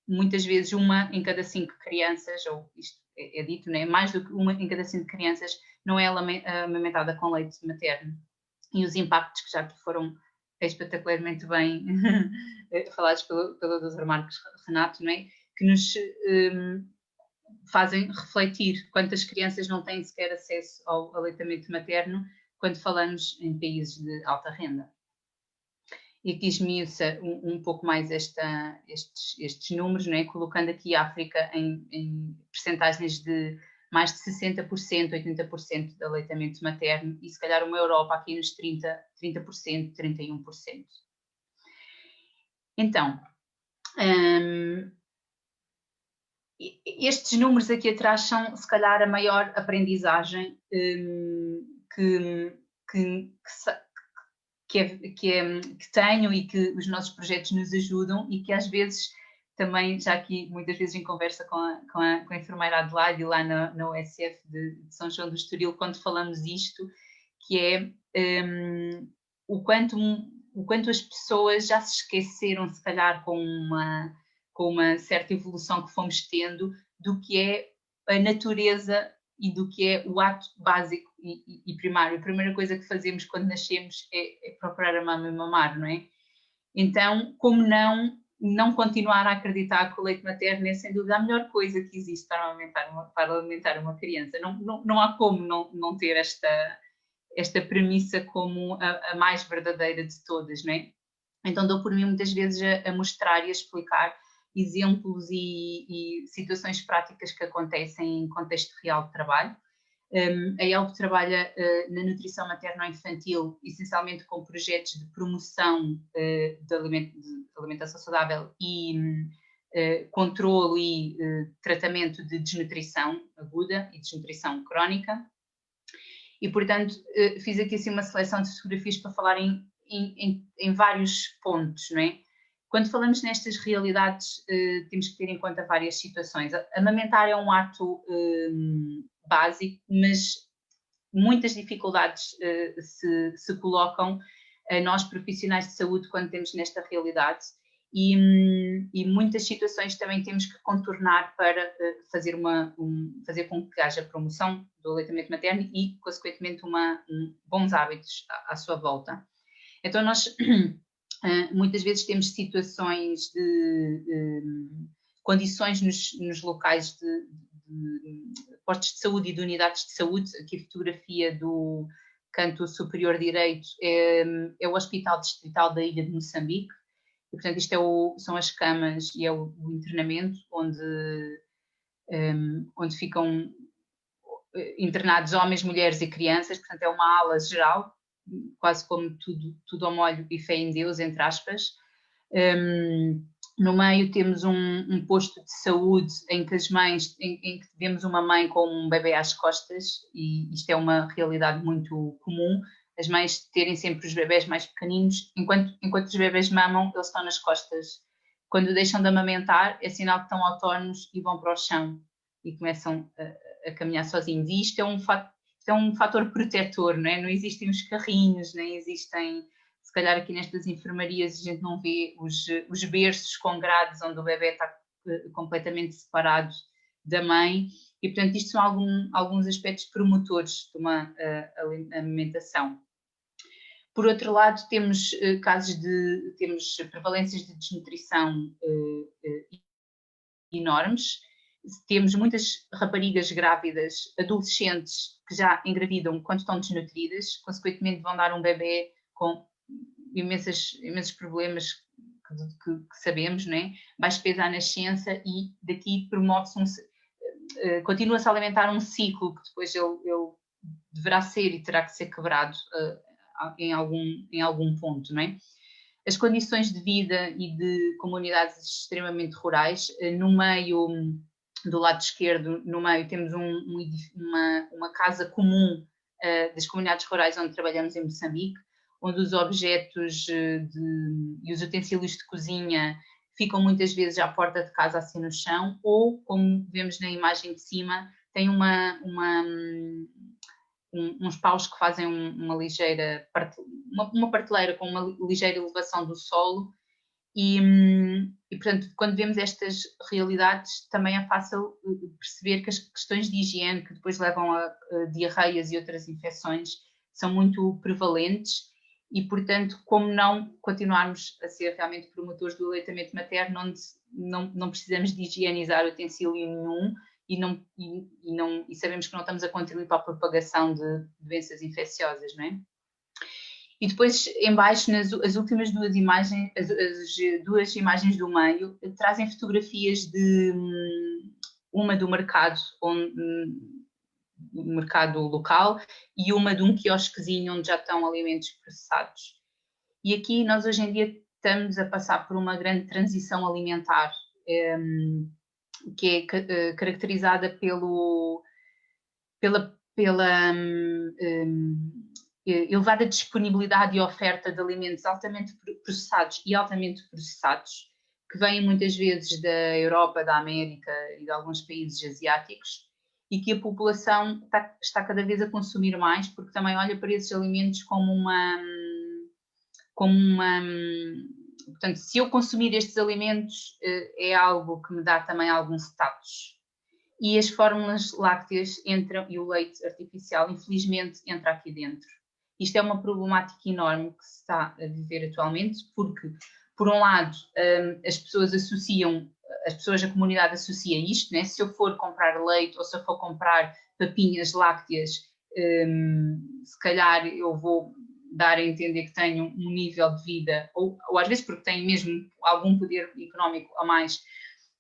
muitas vezes 1 em cada 5 crianças, ou isto é dito, não é? Mais do que 1 em cada 5 crianças não é amamentada com leite materno. E os impactos que já aqui foram espetacularmente bem falados pelo Dr. Marcos Renato, não é? Que nos fazem refletir quantas crianças não têm sequer acesso ao aleitamento materno quando falamos em países de alta renda. E aqui esmiuça um pouco mais estes números, não é? Colocando aqui a África em percentagens de mais de 60%, 80% de aleitamento materno, e se calhar uma Europa aqui nos 30%, 31%. Então, estes números aqui atrás são, se calhar, a maior aprendizagem que tenho e que os nossos projetos nos ajudam, e que às vezes também, já aqui muitas vezes em conversa com a enfermeira Adelaide e lá na USF de São João do Estoril, quando falamos isto, que é o quanto as pessoas já se esqueceram, se calhar com uma certa evolução que fomos tendo, do que é a natureza e do que é o ato básico e primário. A primeira coisa que fazemos quando nascemos é procurar a mama e mamar, não é? Então, como não continuar a acreditar que o leite materno é, sem dúvida, a melhor coisa que existe para alimentar uma criança. Não há como não ter esta premissa como a mais verdadeira de todas, não é? Então, dou por mim muitas vezes a mostrar e a explicar exemplos e situações práticas que acontecem em contexto real de trabalho. A ELB trabalha na nutrição materno-infantil, essencialmente com projetos de promoção de alimentação saudável e controlo e tratamento de desnutrição aguda e desnutrição crónica. E, portanto, fiz aqui assim uma seleção de fotografias para falar em vários pontos, não é? Quando falamos nestas realidades, temos que ter em conta várias situações. Amamentar é um ato básico, mas muitas dificuldades se colocam a nós, profissionais de saúde, quando temos nesta realidade, e muitas situações também temos que contornar para fazer com que haja promoção do aleitamento materno e, consequentemente, bons hábitos à sua volta. Então, nós muitas vezes temos situações de condições nos locais de postos de saúde e de unidades de saúde. Aqui a fotografia do canto superior direito é o Hospital Distrital da Ilha de Moçambique, e, portanto, isto são as camas e é o internamento onde ficam internados homens, mulheres e crianças. Portanto, é uma ala geral, quase como tudo ao molho e fé em Deus, entre aspas. No meio temos um posto de saúde em que as mães, em que vemos uma mãe com um bebê às costas, e isto é uma realidade muito comum, as mães terem sempre os bebés mais pequeninos, enquanto os bebés mamam, eles estão nas costas. Quando deixam de amamentar, é sinal que estão autónomos e vão para o chão e começam a caminhar sozinhos. E isto é isto é um fator protetor, não é? Não existem os carrinhos, nem existem, se calhar aqui nestas enfermarias a gente não vê os berços com grades onde o bebê está completamente separado da mãe, e portanto isto são alguns aspectos promotores de uma alimentação. Por outro lado, temos temos prevalências de desnutrição enormes. Temos muitas raparigas grávidas, adolescentes, que já engravidam quando estão desnutridas, consequentemente vão dar um bebê com imensos problemas que sabemos, não é? Baixo peso à nascença, e daqui promove-se continua-se a alimentar um ciclo que depois ele deverá ser e terá que ser quebrado em algum ponto, não é? As condições de vida e de comunidades extremamente rurais, no meio, do lado esquerdo, no meio temos uma casa comum das comunidades rurais onde trabalhamos em Moçambique, onde os objetos e os utensílios de cozinha ficam muitas vezes à porta de casa, assim no chão, ou, como vemos na imagem de cima, tem uns paus que fazem uma ligeira uma prateleira com uma ligeira elevação do solo, e portanto, quando vemos estas realidades, também é fácil perceber que as questões de higiene, que depois levam a diarreias e outras infecções, são muito prevalentes. E, portanto, como não continuarmos a ser realmente promotores do aleitamento materno, onde não precisamos de higienizar utensílio nenhum e sabemos que não estamos a contribuir para a propagação de doenças infecciosas, não é? E depois, em baixo, as últimas duas imagens, as duas imagens do meio, trazem fotografias uma do mercado, mercado local, e uma de um quiosquezinho onde já estão alimentos processados. E aqui nós hoje em dia estamos a passar por uma grande transição alimentar, que é caracterizada pela elevada disponibilidade e oferta de alimentos altamente processados e altamente processados, que vêm muitas vezes da Europa, da América e de alguns países asiáticos, e que a população está cada vez a consumir mais, porque também olha para esses alimentos como portanto, se eu consumir estes alimentos, é algo que me dá também algum status. E as fórmulas lácteas entram, e o leite artificial, infelizmente, entra aqui dentro. Isto é uma problemática enorme que se está a viver atualmente, porque, por um lado, as pessoas, a comunidade associa isto, né? Se eu for comprar leite ou se eu for comprar papinhas lácteas, se calhar eu vou dar a entender que tenho um nível de vida, ou às vezes porque tenho mesmo algum poder económico a mais,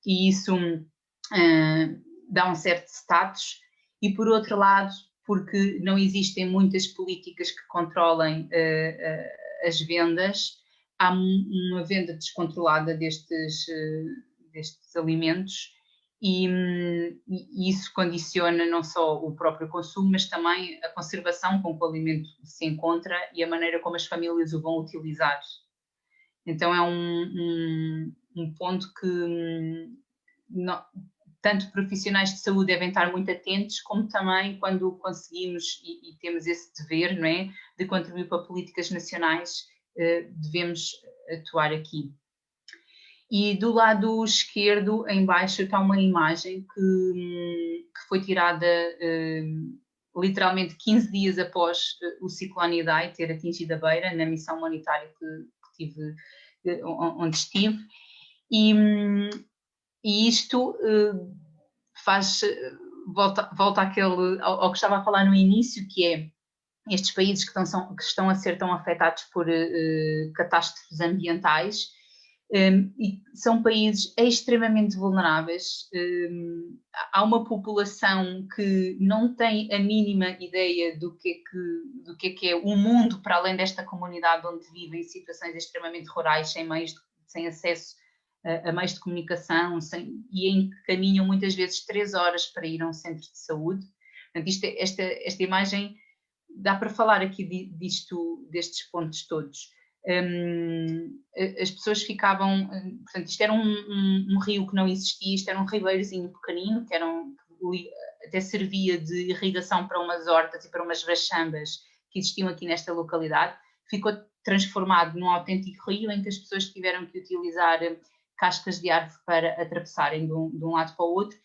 e isso dá um certo status. E por outro lado, porque não existem muitas políticas que controlem as vendas, há uma venda descontrolada destes alimentos, e isso condiciona não só o próprio consumo, mas também a conservação com que o alimento se encontra e a maneira como as famílias o vão utilizar. Então é um ponto que tanto profissionais de saúde devem estar muito atentos, como também quando conseguimos e temos esse dever, não é, de contribuir para políticas nacionais, devemos atuar aqui. E do lado esquerdo, em baixo, está uma imagem que foi tirada literalmente 15 dias após o ciclone Idai ter atingido a Beira, na missão humanitária onde estive. E isto volta ao que estava a falar no início, que é estes países que estão a ser tão afetados por catástrofes ambientais, e são países extremamente vulneráveis. Há uma população que não tem a mínima ideia do que é o mundo para além desta comunidade onde vivem, em situações extremamente rurais, sem acesso a meios de comunicação, e caminham muitas vezes 3 horas para ir a um centro de saúde. Portanto, esta imagem dá para falar aqui destes pontos todos. As pessoas ficavam, portanto, isto era um rio que não existia, isto era um ribeirozinho pequenino, que até servia de irrigação para umas hortas e para umas vachambas que existiam aqui nesta localidade, ficou transformado num autêntico rio em que as pessoas tiveram que utilizar cascas de árvore para atravessarem de um lado para o outro.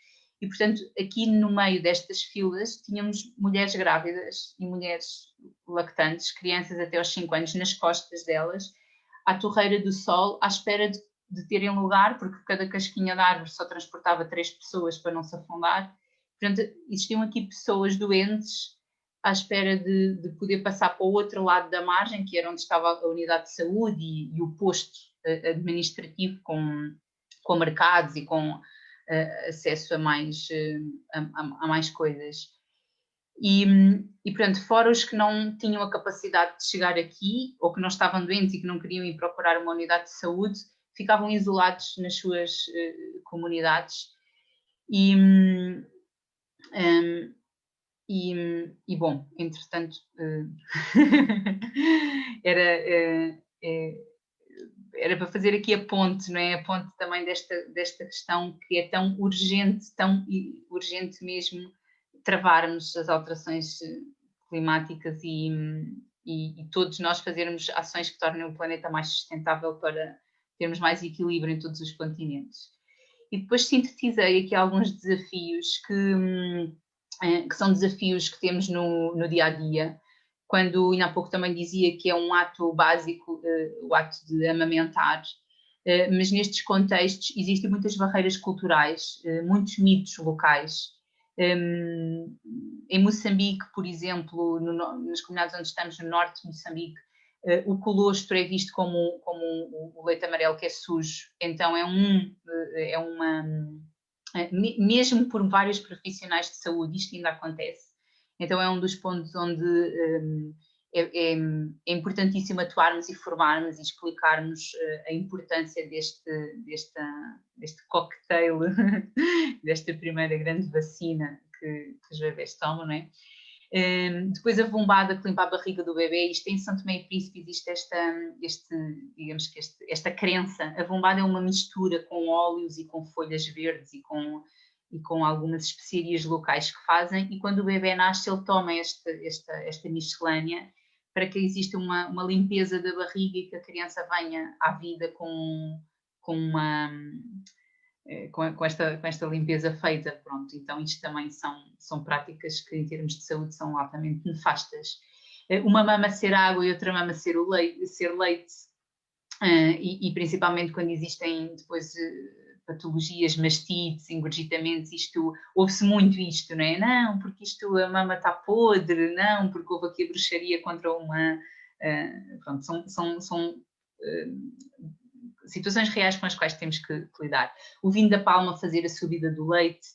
E, portanto, aqui no meio destas filas tínhamos mulheres grávidas e mulheres lactantes, crianças até aos 5 anos, nas costas delas, à torreira do sol, à espera de terem lugar, porque cada casquinha de árvore só transportava 3 pessoas para não se afundar. Portanto, existiam aqui pessoas doentes à espera de poder passar para o outro lado da margem, que era onde estava a unidade de saúde e o posto administrativo com mercados e com acesso a mais coisas. E, portanto, fora os que não tinham a capacidade de chegar aqui, ou que não estavam doentes e que não queriam ir procurar uma unidade de saúde, ficavam isolados nas suas comunidades. E bom, entretanto, era para fazer aqui a ponte, não é? A ponte também desta questão que é tão urgente mesmo, travarmos as alterações climáticas e todos nós fazermos ações que tornem o planeta mais sustentável para termos mais equilíbrio em todos os continentes. E depois sintetizei aqui alguns desafios que são desafios que temos no dia-a-dia, quando ainda há pouco também dizia que é um ato básico, o ato de amamentar, mas nestes contextos existem muitas barreiras culturais, muitos mitos locais. Em Moçambique, por exemplo, nas comunidades onde estamos no norte de Moçambique, o colostro é visto como o leite amarelo que é sujo, então mesmo por vários profissionais de saúde, isto ainda acontece. Então é um dos pontos onde é importantíssimo atuarmos e formarmos e explicarmos a importância deste cocktail, desta primeira grande vacina que os bebés tomam, não é? Depois a bombada que limpa a barriga do bebê, isto em São Tomé e Príncipe existe esta crença. A bombada é uma mistura com óleos e com folhas verdes e com algumas especiarias locais que fazem, e quando o bebê nasce ele toma esta miscelânea para que exista uma limpeza da barriga e que a criança venha à vida com esta limpeza feita. Pronto, então isto também são práticas que em termos de saúde são altamente nefastas. Uma mama ser água e outra mama ser leite, e principalmente quando existem depois patologias, mastites, engurgitamentos, ouve-se muito isto, não é? Não, porque a mama está podre, não, porque houve aqui a bruxaria contra uma... pronto, são situações reais com as quais temos que lidar. O vinho da palma fazer a subida do leite.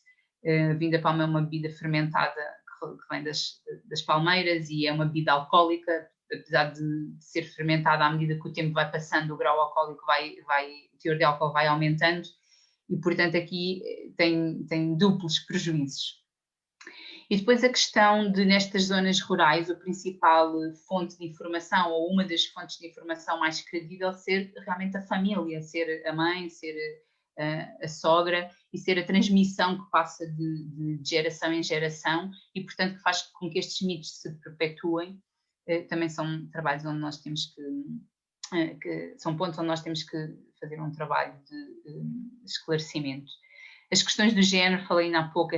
O vinho da palma é uma bebida fermentada que vem das palmeiras e é uma bebida alcoólica, apesar de ser fermentada à medida que o tempo vai passando, o grau alcoólico o teor de álcool vai aumentando e, portanto, aqui tem duplos prejuízos. E depois a questão de, nestas zonas rurais, a principal fonte de informação, ou uma das fontes de informação mais credível, ser realmente a família, ser a mãe, ser a sogra, e ser a transmissão que passa de geração em geração, e portanto que faz com que estes mitos se perpetuem. Também são trabalhos onde nós temos são pontos onde nós temos que fazer um trabalho de esclarecimento. As questões do género, falei ainda há pouco,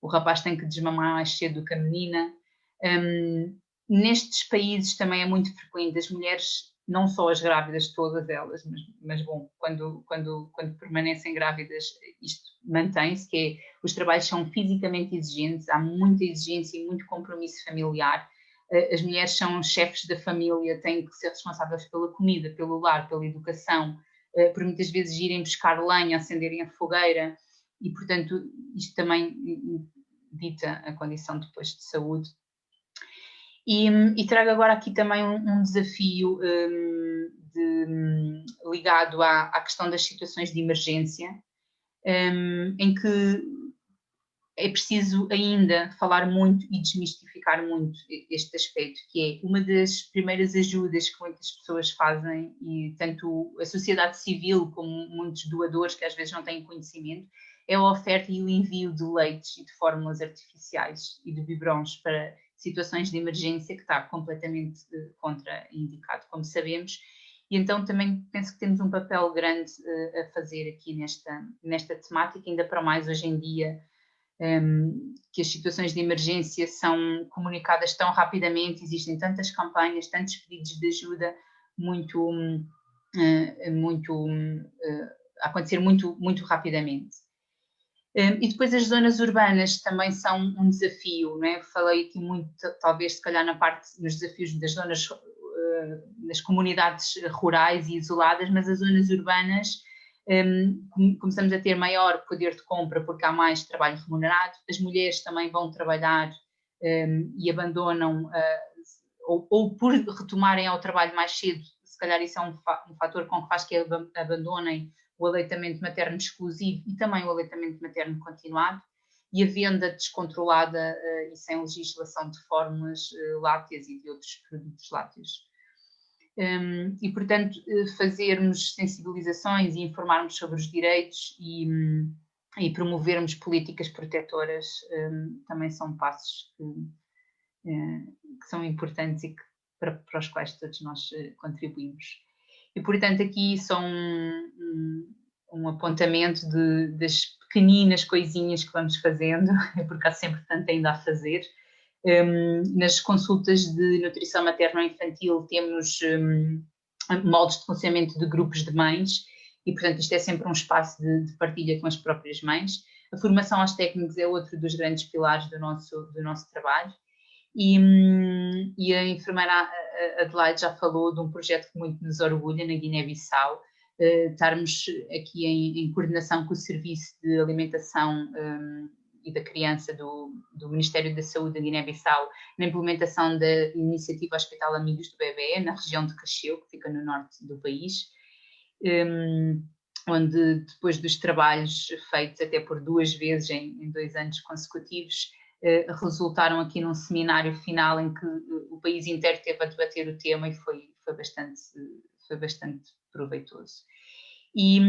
o rapaz tem que desmamar mais cedo do que a menina. Nestes países também é muito frequente as mulheres, não só as grávidas, todas elas, mas bom, quando permanecem grávidas, isto mantém-se, que é, os trabalhos são fisicamente exigentes, há muita exigência e muito compromisso familiar. As mulheres são chefes da família, têm que ser responsáveis pela comida, pelo lar, pela educação, por muitas vezes irem buscar lenha, acenderem a fogueira, e portanto isto também dita a condição depois de saúde. E trago agora aqui também um desafio ligado à questão das situações de emergência, em que é preciso ainda falar muito e desmistificar muito este aspecto, que é uma das primeiras ajudas que muitas pessoas fazem, e tanto a sociedade civil como muitos doadores que às vezes não têm conhecimento, é a oferta e o envio de leites e de fórmulas artificiais e de biberons para situações de emergência, que está completamente contraindicado, como sabemos. E então também penso que temos um papel grande a fazer aqui nesta temática, ainda para mais hoje em dia, que as situações de emergência são comunicadas tão rapidamente, existem tantas campanhas, tantos pedidos de ajuda, a acontecer muito rapidamente. E depois as zonas urbanas também são um desafio, não é? Falei aqui muito, talvez se calhar nos desafios das zonas, nas comunidades rurais e isoladas, mas as zonas urbanas começamos a ter maior poder de compra porque há mais trabalho remunerado, as mulheres também vão trabalhar e abandonam, ou por retomarem ao trabalho mais cedo, se calhar isso é um fator com que faz que abandonem o aleitamento materno exclusivo e também o aleitamento materno continuado, e a venda descontrolada e sem legislação de fórmulas lácteas e de outros produtos lácteos. E, portanto, fazermos sensibilizações e informarmos sobre os direitos e promovermos políticas protetoras também são passos que são importantes e para os quais todos nós contribuímos. E, portanto, aqui só um apontamento das pequeninas coisinhas que vamos fazendo, porque há sempre tanto ainda a fazer. Nas consultas de nutrição materno-infantil temos moldes de funcionamento de grupos de mães e, portanto, isto é sempre um espaço de partilha com as próprias mães. A formação aos técnicos é outro dos grandes pilares do nosso trabalho. E a enfermeira Adelaide já falou de um projeto que muito nos orgulha na Guiné-Bissau, estarmos aqui em coordenação com o Serviço de Alimentação e da Criança do Ministério da Saúde da Guiné-Bissau, na implementação da iniciativa Hospital Amigos do Bebé, na região de Cacheu, que fica no norte do país, onde depois dos trabalhos feitos até por 2 vezes em 2 anos consecutivos, resultaram aqui num seminário final em que o país inteiro teve a debater o tema e foi bastante proveitoso. E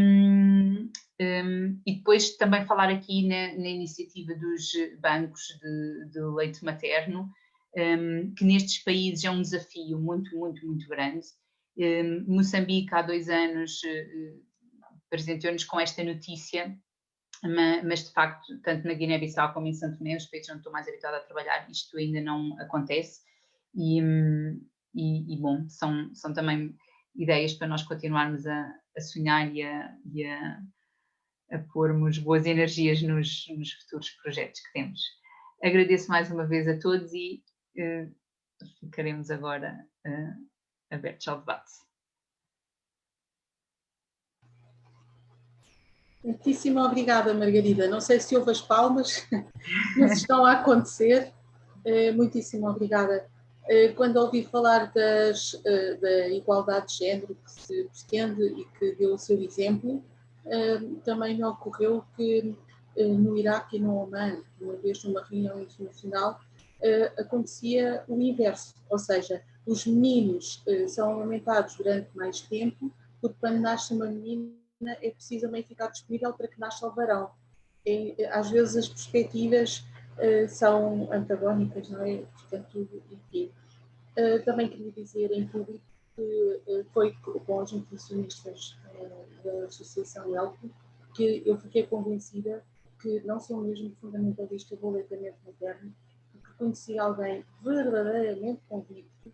depois também falar aqui na iniciativa dos bancos de leite materno, que nestes países é um desafio muito grande. Moçambique há 2 anos presenteou-nos com esta notícia, mas de facto, tanto na Guiné-Bissau como em São Tomé, os países onde estou mais habituada a trabalhar, isto ainda não acontece, e bom, são também ideias para nós continuarmos a sonhar e a pormos boas energias nos futuros projetos que temos. Agradeço mais uma vez a todos e ficaremos agora abertos ao debate. Muitíssimo obrigada, Margarida. Não sei se houve as palmas, mas estão a acontecer. Muitíssimo obrigada. Quando ouvi falar da igualdade de género que se pretende e que deu o seu exemplo, também me ocorreu que no Iraque e no Omã, uma vez numa reunião internacional, acontecia o inverso, ou seja, os meninos são amamentados durante mais tempo, porque quando nasce uma menina é preciso também ficar disponível para que nasça o varão. Às vezes as perspectivas são antagónicas, não é? Portanto, enfim. Também queria dizer em público que foi com os nutricionistas da Associação ELPO que eu fiquei convencida que não sou mesmo fundamentalista do aleitamento materno, porque conheci alguém verdadeiramente convicto,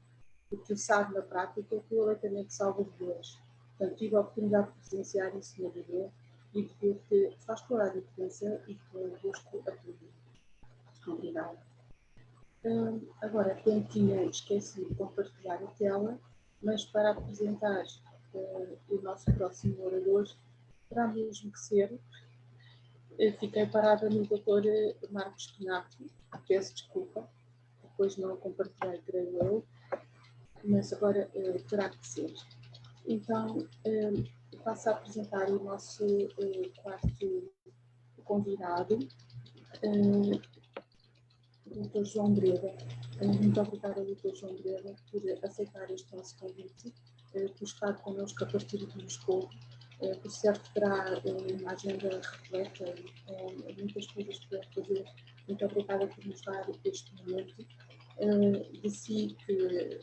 porque sabe na prática que o aleitamento salva vidas. Portanto, tive a oportunidade de presenciar isso na vida e de ver que faz toda a diferença e que eu busco a tudo. Obrigada. Agora, tinha esquecido de compartilhar a tela, mas para apresentar o nosso próximo orador, terá mesmo que ser. Fiquei parada no Dr. Marcos Penato, peço desculpa, depois não compartilhei, creio eu, mas agora terá que ser. Então, passo a apresentar o nosso quarto convidado, Dr. João Breda, muito obrigada, Dr. João Breda, por aceitar este nosso convite, por estar connosco a partir de Moscou. Por certo, terá uma agenda repleta, muitas coisas para fazer. Muito obrigada por nos dar este momento. De si que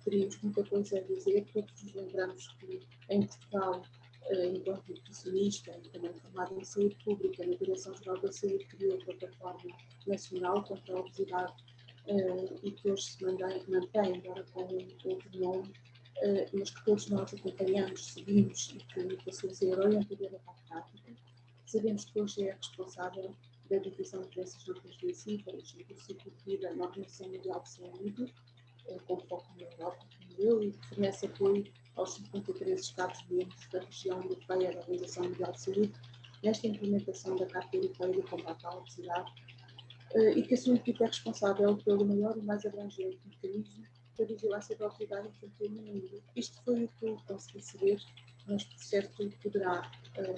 teríamos muita coisa a dizer, todos nos lembramos que em Portugal, enquanto nutricionista e também formado em saúde pública, na Direção-Geral da Saúde, criou a Plataforma Nacional contra a Obesidade e que hoje se mantém, embora com outro nome, mas que todos nós acompanhamos, seguimos e que passou a ser orientadora para a prática. Sabemos que hoje é responsável da Divisão de Doenças Não Transmissíveis e do Ciclo de Vida na Organização Mundial de Saúde, com foco na Europa, como eu, e que fornece apoio aos 53 Estados-membros da região europeia da Organização Mundial de Saúde, nesta implementação da Carta Europeia de Combate à Obesidade, e que a sua equipe é responsável pelo maior e mais abrangente mecanismo da vigilância da obesidade infantil no mundo. Isto foi o que eu consegui saber, mas por certo poderá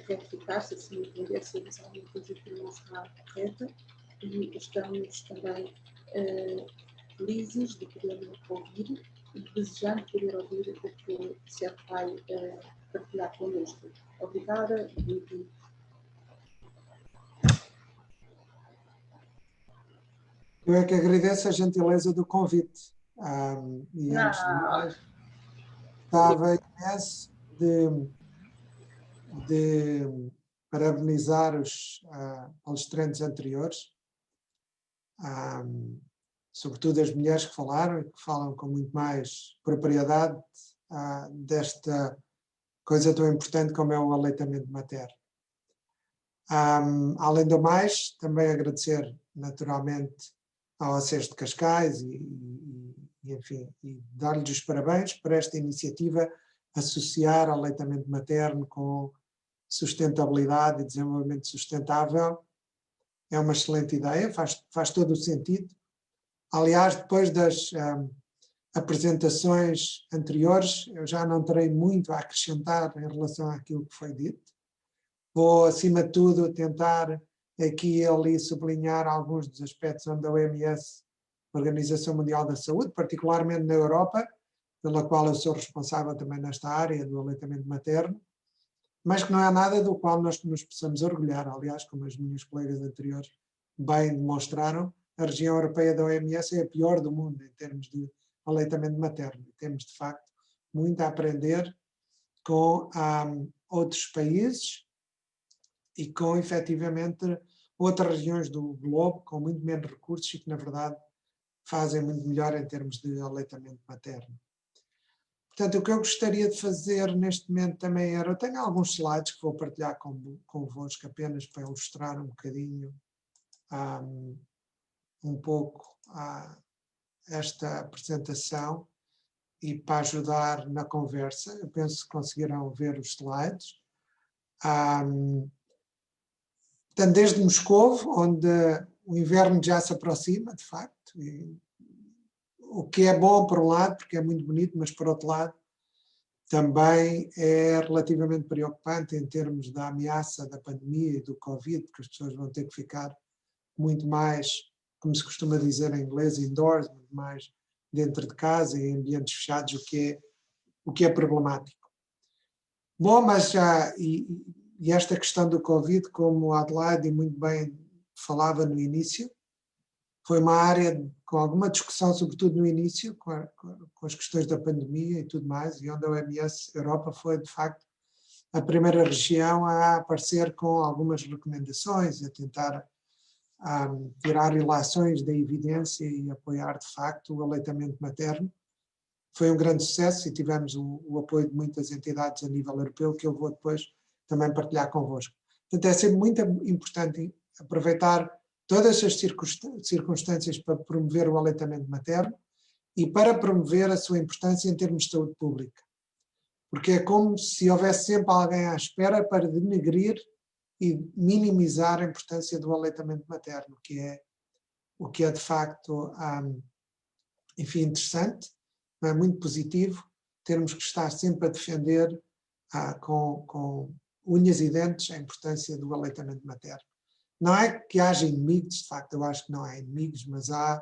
retificar, se assim entender, se a visão da coisa que não está correta, e estamos também felizes de poder ouvir e desejando poder ouvir o que o certo vai partilhar connosco. Obrigada e muito. Eu é que agradeço a gentileza do convite. E antes de mais, estava imenso de parabenizar os palestrantes anteriores, sobretudo as mulheres que falaram e que falam com muito mais propriedade desta coisa tão importante como é o aleitamento materno. Além do mais, também agradecer naturalmente ao ACES de Cascais enfim, e dar-lhes os parabéns por esta iniciativa, associar aleitamento materno com sustentabilidade e desenvolvimento sustentável. É uma excelente ideia, faz todo o sentido. Aliás, depois das apresentações anteriores, eu já não terei muito a acrescentar em relação àquilo que foi dito. Vou, acima de tudo, tentar aqui e ali sublinhar alguns dos aspectos onde a OMS, Organização Mundial da Saúde, particularmente na Europa, pela qual eu sou responsável também nesta área do aleitamento materno, mas que não é nada do qual nós nos possamos orgulhar. Aliás, como as minhas colegas anteriores bem demonstraram, a região europeia da OMS é a pior do mundo em termos de aleitamento materno. Temos, de facto, muito a aprender com outros países e com, efetivamente, outras regiões do globo com muito menos recursos e que, na verdade, fazem muito melhor em termos de aleitamento materno. Portanto, o que eu gostaria de fazer neste momento também era, eu tenho alguns slides que vou partilhar convosco apenas para ilustrar um bocadinho, um pouco esta apresentação e para ajudar na conversa. Eu penso que conseguirão ver os slides. Portanto, desde Moscou, onde o inverno já se aproxima, de facto, o que é bom por um lado, porque é muito bonito, mas por outro lado também é relativamente preocupante em termos da ameaça da pandemia e do Covid, porque as pessoas vão ter que ficar muito mais, como se costuma dizer em inglês, indoors, muito mais dentro de casa, em ambientes fechados, o que é problemático. Bom, mas já, e esta questão do Covid, como a Adelaide muito bem falava no início, foi uma área com alguma discussão, sobretudo no início, com as questões da pandemia e tudo mais, e onde a OMS Europa foi, de facto, a primeira região a aparecer com algumas recomendações, a tentar tirar ilações da evidência e apoiar, de facto, o aleitamento materno. Foi um grande sucesso e tivemos o apoio de muitas entidades a nível europeu, que eu vou depois também partilhar convosco. Portanto, é sempre muito importante aproveitar todas as circunstâncias para promover o aleitamento materno e para promover a sua importância em termos de saúde pública. Porque é como se houvesse sempre alguém à espera para denegrir e minimizar a importância do aleitamento materno, o que é de facto, enfim, interessante, não é muito positivo, termos que estar sempre a defender com unhas e dentes a importância do aleitamento materno. não é que haja inimigos, de facto eu acho que não há inimigos, mas há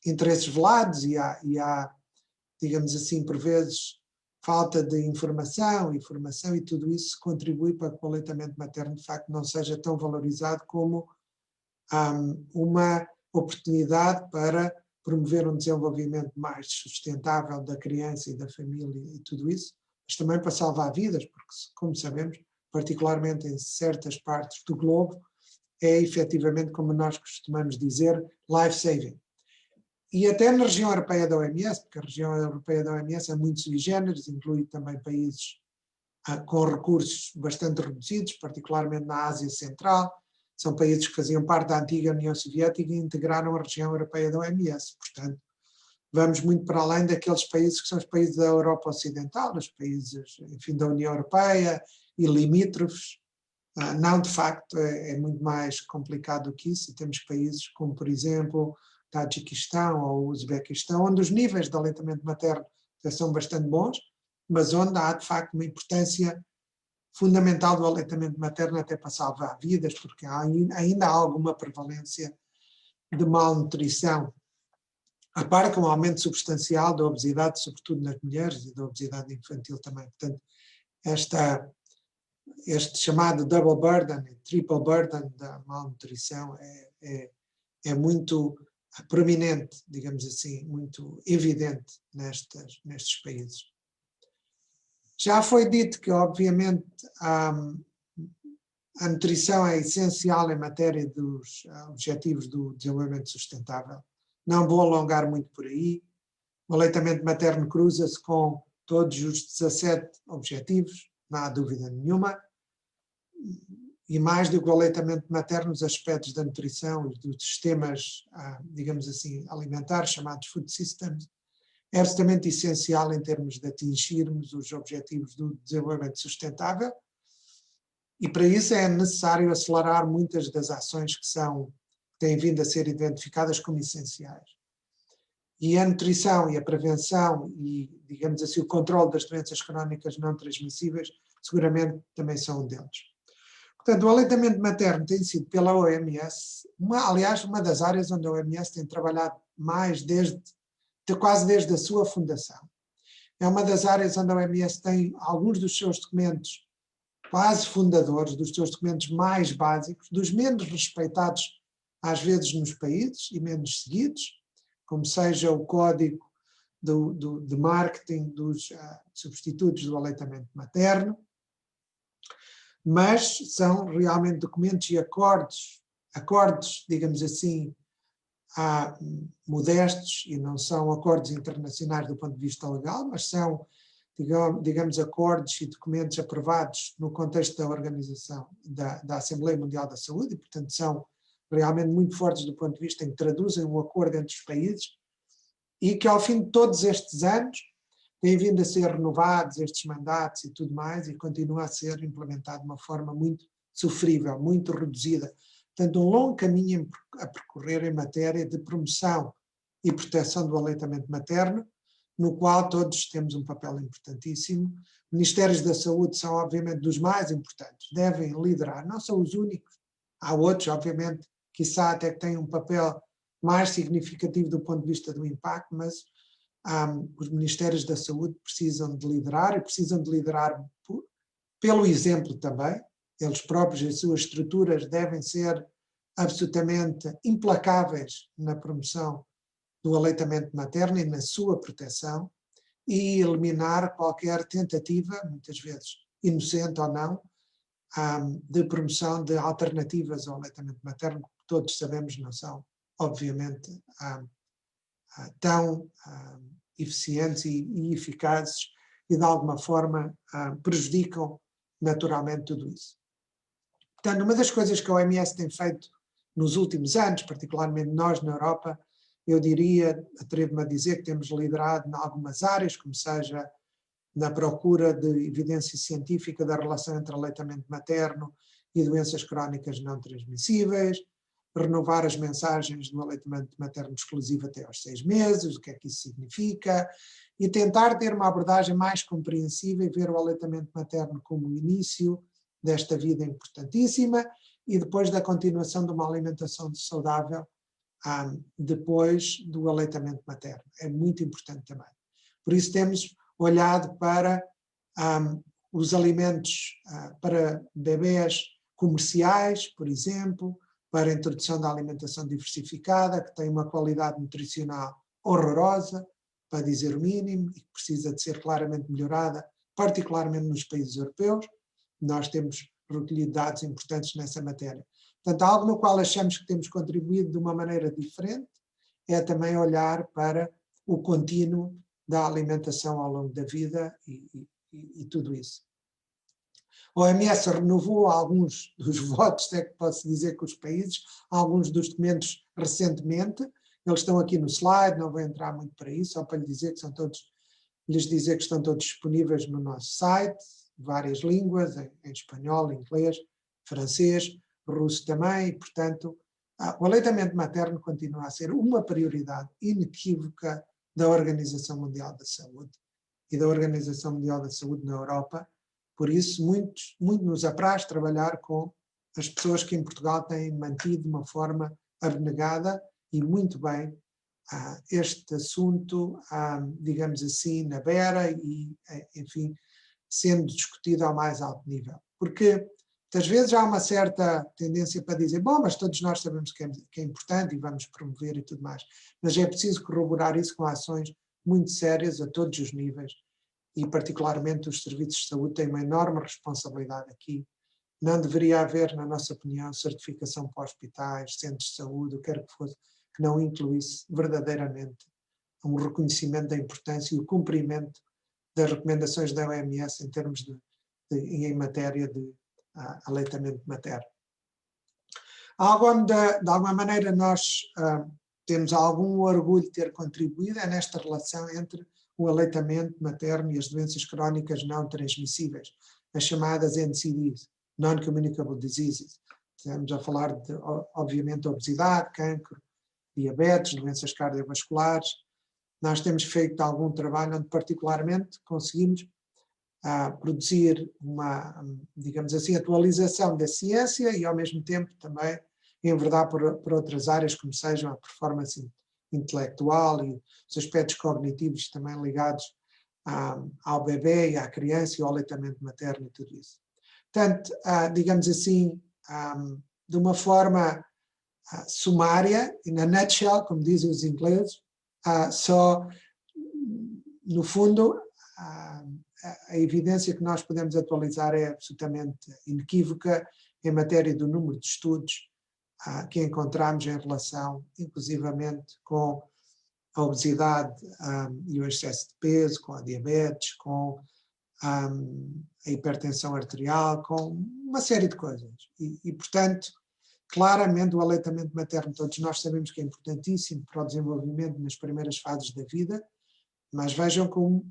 interesses velados e há, digamos assim, por vezes, falta de informação e tudo isso contribui para que o aleitamento materno, de facto, não seja tão valorizado como uma oportunidade para promover um desenvolvimento mais sustentável da criança e da família e tudo isso, mas também para salvar vidas, porque, como sabemos, particularmente em certas partes do globo, é efetivamente, como nós costumamos dizer, life-saving. E até na região europeia da OMS, porque a região europeia da OMS é muito sui generis, inclui também países com recursos bastante reduzidos, particularmente na Ásia Central. São países que faziam parte da antiga União Soviética e integraram a região europeia da OMS. Portanto, vamos muito para além daqueles países que são os países da Europa Ocidental, os países, enfim, da União Europeia e limítrofes. Não, de facto, é muito mais complicado do que isso. E temos países como, por exemplo, Tajiquistão ou Uzbequistão, onde os níveis de aleitamento materno são bastante bons, mas onde há, de facto, uma importância fundamental do aleitamento materno até para salvar vidas, porque ainda há alguma prevalência de malnutrição, a par com um aumento substancial da obesidade, sobretudo nas mulheres, e da obesidade infantil também. Portanto, este chamado double burden, triple burden da malnutrição é muito prominente, digamos assim, muito evidente nestes países. Já foi dito que, obviamente, a nutrição é essencial em matéria dos objetivos do desenvolvimento sustentável. Não vou alongar muito por aí. O aleitamento materno cruza-se com todos os 17 objetivos, não há dúvida nenhuma. E mais do que o aleitamento materno, os aspectos da nutrição, dos sistemas, digamos assim, alimentares, chamados food systems, é absolutamente essencial em termos de atingirmos os objetivos do desenvolvimento sustentável, e para isso é necessário acelerar muitas das ações que têm vindo a ser identificadas como essenciais. E a nutrição e a prevenção e, digamos assim, o controle das doenças crónicas não transmissíveis seguramente também são um deles. Portanto, o aleitamento materno tem sido pela OMS, aliás, uma das áreas onde a OMS tem trabalhado mais quase desde a sua fundação. É uma das áreas onde a OMS tem alguns dos seus documentos quase fundadores, dos seus documentos mais básicos, dos menos respeitados às vezes nos países e menos seguidos, como seja o código de marketing dos substitutos do aleitamento materno, mas são realmente documentos e acordos, digamos assim, modestos, e não são acordos internacionais do ponto de vista legal, mas são, digamos, acordos e documentos aprovados no contexto da organização da Assembleia Mundial da Saúde, e, portanto, são realmente muito fortes do ponto de vista em que traduzem um acordo entre os países, e que ao fim de todos estes anos têm vindo a ser renovados estes mandatos e tudo mais, e continua a ser implementado de uma forma muito sofrível, muito reduzida. Portanto, um longo caminho a percorrer em matéria de promoção e proteção do aleitamento materno, no qual todos temos um papel importantíssimo. Ministérios da Saúde são, obviamente, dos mais importantes, devem liderar, não são os únicos, há outros, obviamente, quiçá até que têm um papel mais significativo do ponto de vista do impacto, mas os Ministérios da Saúde precisam de liderar, e precisam de liderar pelo exemplo também. Eles próprios e as suas estruturas devem ser absolutamente implacáveis na promoção do aleitamento materno e na sua proteção, e eliminar qualquer tentativa, muitas vezes inocente ou não, de promoção de alternativas ao aleitamento materno, que todos sabemos não são, obviamente, tão eficientes e eficazes, e de alguma forma prejudicam naturalmente tudo isso. Portanto, uma das coisas que a OMS tem feito nos últimos anos, particularmente nós na Europa, eu diria, atrevo-me a dizer que temos liderado em algumas áreas, como seja na procura de evidência científica da relação entre aleitamento materno e doenças crónicas não transmissíveis, renovar as mensagens do aleitamento materno exclusivo até aos 6 meses, o que é que isso significa, e tentar ter uma abordagem mais compreensiva e ver o aleitamento materno como o início desta vida importantíssima, e depois da continuação de uma alimentação saudável depois do aleitamento materno. É muito importante também. Por isso temos olhado para os alimentos para bebés comerciais, por exemplo, para a introdução da alimentação diversificada, que tem uma qualidade nutricional horrorosa, para dizer o mínimo, e que precisa de ser claramente melhorada, particularmente nos países europeus. Nós temos recolhido dados importantes nessa matéria. Portanto, algo no qual achamos que temos contribuído de uma maneira diferente é também olhar para o contínuo da alimentação ao longo da vida e tudo isso. A OMS renovou alguns dos votos, é que posso dizer, com os países, alguns dos documentos recentemente. Eles estão aqui no slide, não vou entrar muito para isso, só para lhes dizer que estão todos disponíveis no nosso site, várias línguas, em espanhol, inglês, francês, russo também, e, portanto, o aleitamento materno continua a ser uma prioridade inequívoca da Organização Mundial da Saúde e da Organização Mundial da Saúde na Europa. Por isso, muito nos apraz trabalhar com as pessoas que em Portugal têm mantido de uma forma abnegada e muito bem este assunto, digamos assim, na beira e, enfim, sendo discutido ao mais alto nível. Porque muitas vezes há uma certa tendência para dizer, bom, mas todos nós sabemos que é importante e vamos promover e tudo mais, mas é preciso corroborar isso com ações muito sérias a todos os níveis e particularmente os serviços de saúde têm uma enorme responsabilidade aqui. Não deveria haver, na nossa opinião, certificação para hospitais, centros de saúde, o que quer que fosse, que não incluísse verdadeiramente um reconhecimento da importância e o cumprimento das recomendações da OMS em termos em matéria de aleitamento materno. De alguma maneira nós temos algum orgulho de ter contribuído nesta relação entre o aleitamento materno e as doenças crónicas não transmissíveis, as chamadas NCDs, Non-Communicable Diseases. Estamos a falar de, obviamente, obesidade, cancro, diabetes, doenças cardiovasculares. Nós temos feito algum trabalho onde particularmente conseguimos produzir uma, digamos assim, atualização da ciência e ao mesmo tempo também enverdar por outras áreas como sejam a performance intelectual e os aspectos cognitivos também ligados ao bebê e à criança e ao aleitamento materno e tudo isso. Portanto, digamos assim, de uma forma sumária, in a nutshell, como dizem os ingleses, só, no fundo, a evidência que nós podemos atualizar é absolutamente inequívoca em matéria do número de estudos que encontramos em relação, inclusivamente, com a obesidade e o excesso de peso, com a diabetes, com a hipertensão arterial, com uma série de coisas. E, portanto, claramente o aleitamento materno, todos nós sabemos que é importantíssimo para o desenvolvimento nas primeiras fases da vida, mas vejam como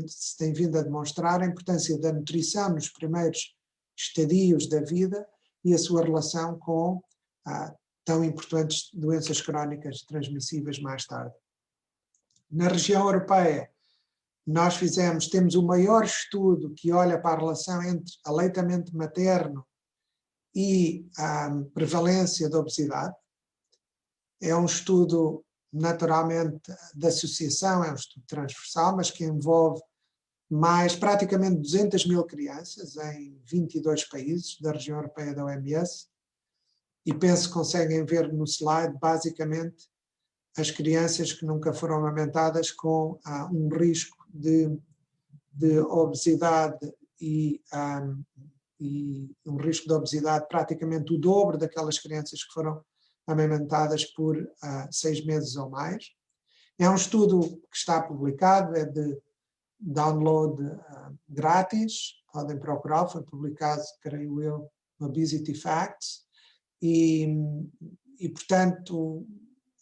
se tem vindo a demonstrar a importância da nutrição nos primeiros estadios da vida e a sua relação com tão importantes doenças crónicas transmissíveis mais tarde. Na região europeia, nós temos o maior estudo que olha para a relação entre aleitamento materno e a prevalência da obesidade. É um estudo naturalmente da associação, é um estudo transversal, mas que envolve praticamente 200 mil crianças em 22 países da região europeia da OMS e penso que conseguem ver no slide basicamente as crianças que nunca foram amamentadas com um risco de obesidade e um risco de obesidade praticamente o dobro daquelas crianças que foram amamentadas por 6 meses ou mais. É um estudo que está publicado, é de download grátis, podem procurar, foi publicado, creio eu, no Obesity Facts, e portanto,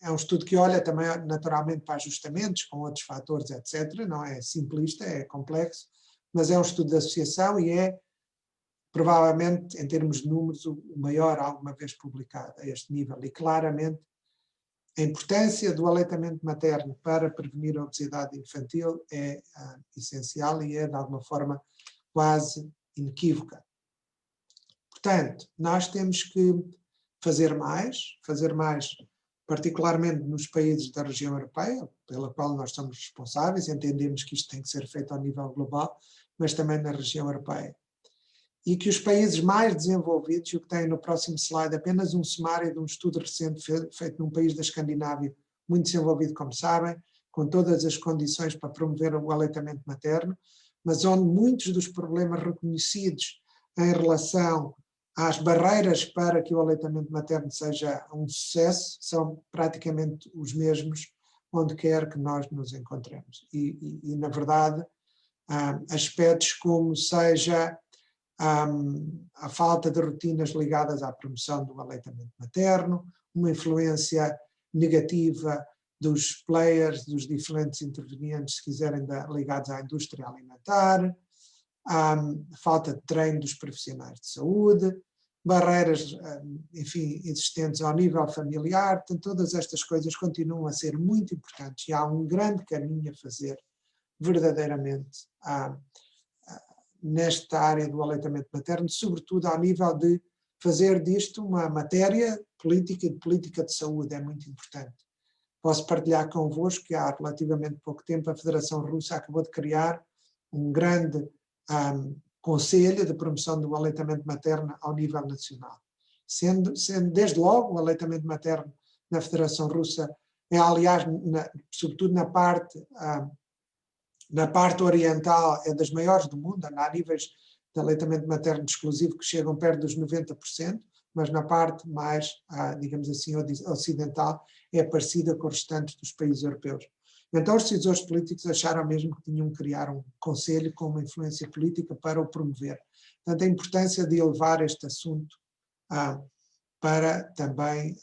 é um estudo que olha também naturalmente para ajustamentos com outros fatores, etc. Não é simplista, é complexo, mas é um estudo de associação e é provavelmente, em termos de números, o maior alguma vez publicado a este nível. E claramente a importância do aleitamento materno para prevenir a obesidade infantil é essencial e é de alguma forma quase inequívoca. Portanto, nós temos que fazer mais particularmente nos países da região europeia, pela qual nós somos responsáveis, entendemos que isto tem que ser feito ao nível global, mas também na região europeia. E que os países mais desenvolvidos, e o que tem no próximo slide apenas um sumário de um estudo recente feito num país da Escandinávia, muito desenvolvido, como sabem, com todas as condições para promover o aleitamento materno, mas onde muitos dos problemas reconhecidos em relação às barreiras para que o aleitamento materno seja um sucesso são praticamente os mesmos onde quer que nós nos encontremos. E na verdade, aspectos como seja a falta de rotinas ligadas à promoção do aleitamento materno, uma influência negativa dos players, dos diferentes intervenientes, se quiserem, ligados à indústria alimentar, falta de treino dos profissionais de saúde, barreiras, enfim, existentes ao nível familiar. Portanto, todas estas coisas continuam a ser muito importantes e há um grande caminho a fazer verdadeiramente nesta área do aleitamento materno, sobretudo ao nível de fazer disto uma matéria política e de política de saúde, é muito importante. Posso partilhar convosco que há relativamente pouco tempo a Federação Russa acabou de criar um grande conselho de promoção do aleitamento materno ao nível nacional. Sendo desde logo o aleitamento materno na Federação Russa é, aliás, sobretudo na parte oriental, é das maiores do mundo, há níveis de aleitamento materno exclusivo que chegam perto dos 90%, mas na parte mais, digamos assim, ocidental, é parecida com os restantes dos países europeus. Então os decisores políticos acharam mesmo que tinham que criar um conselho com uma influência política para o promover. Portanto, a importância de elevar este assunto para também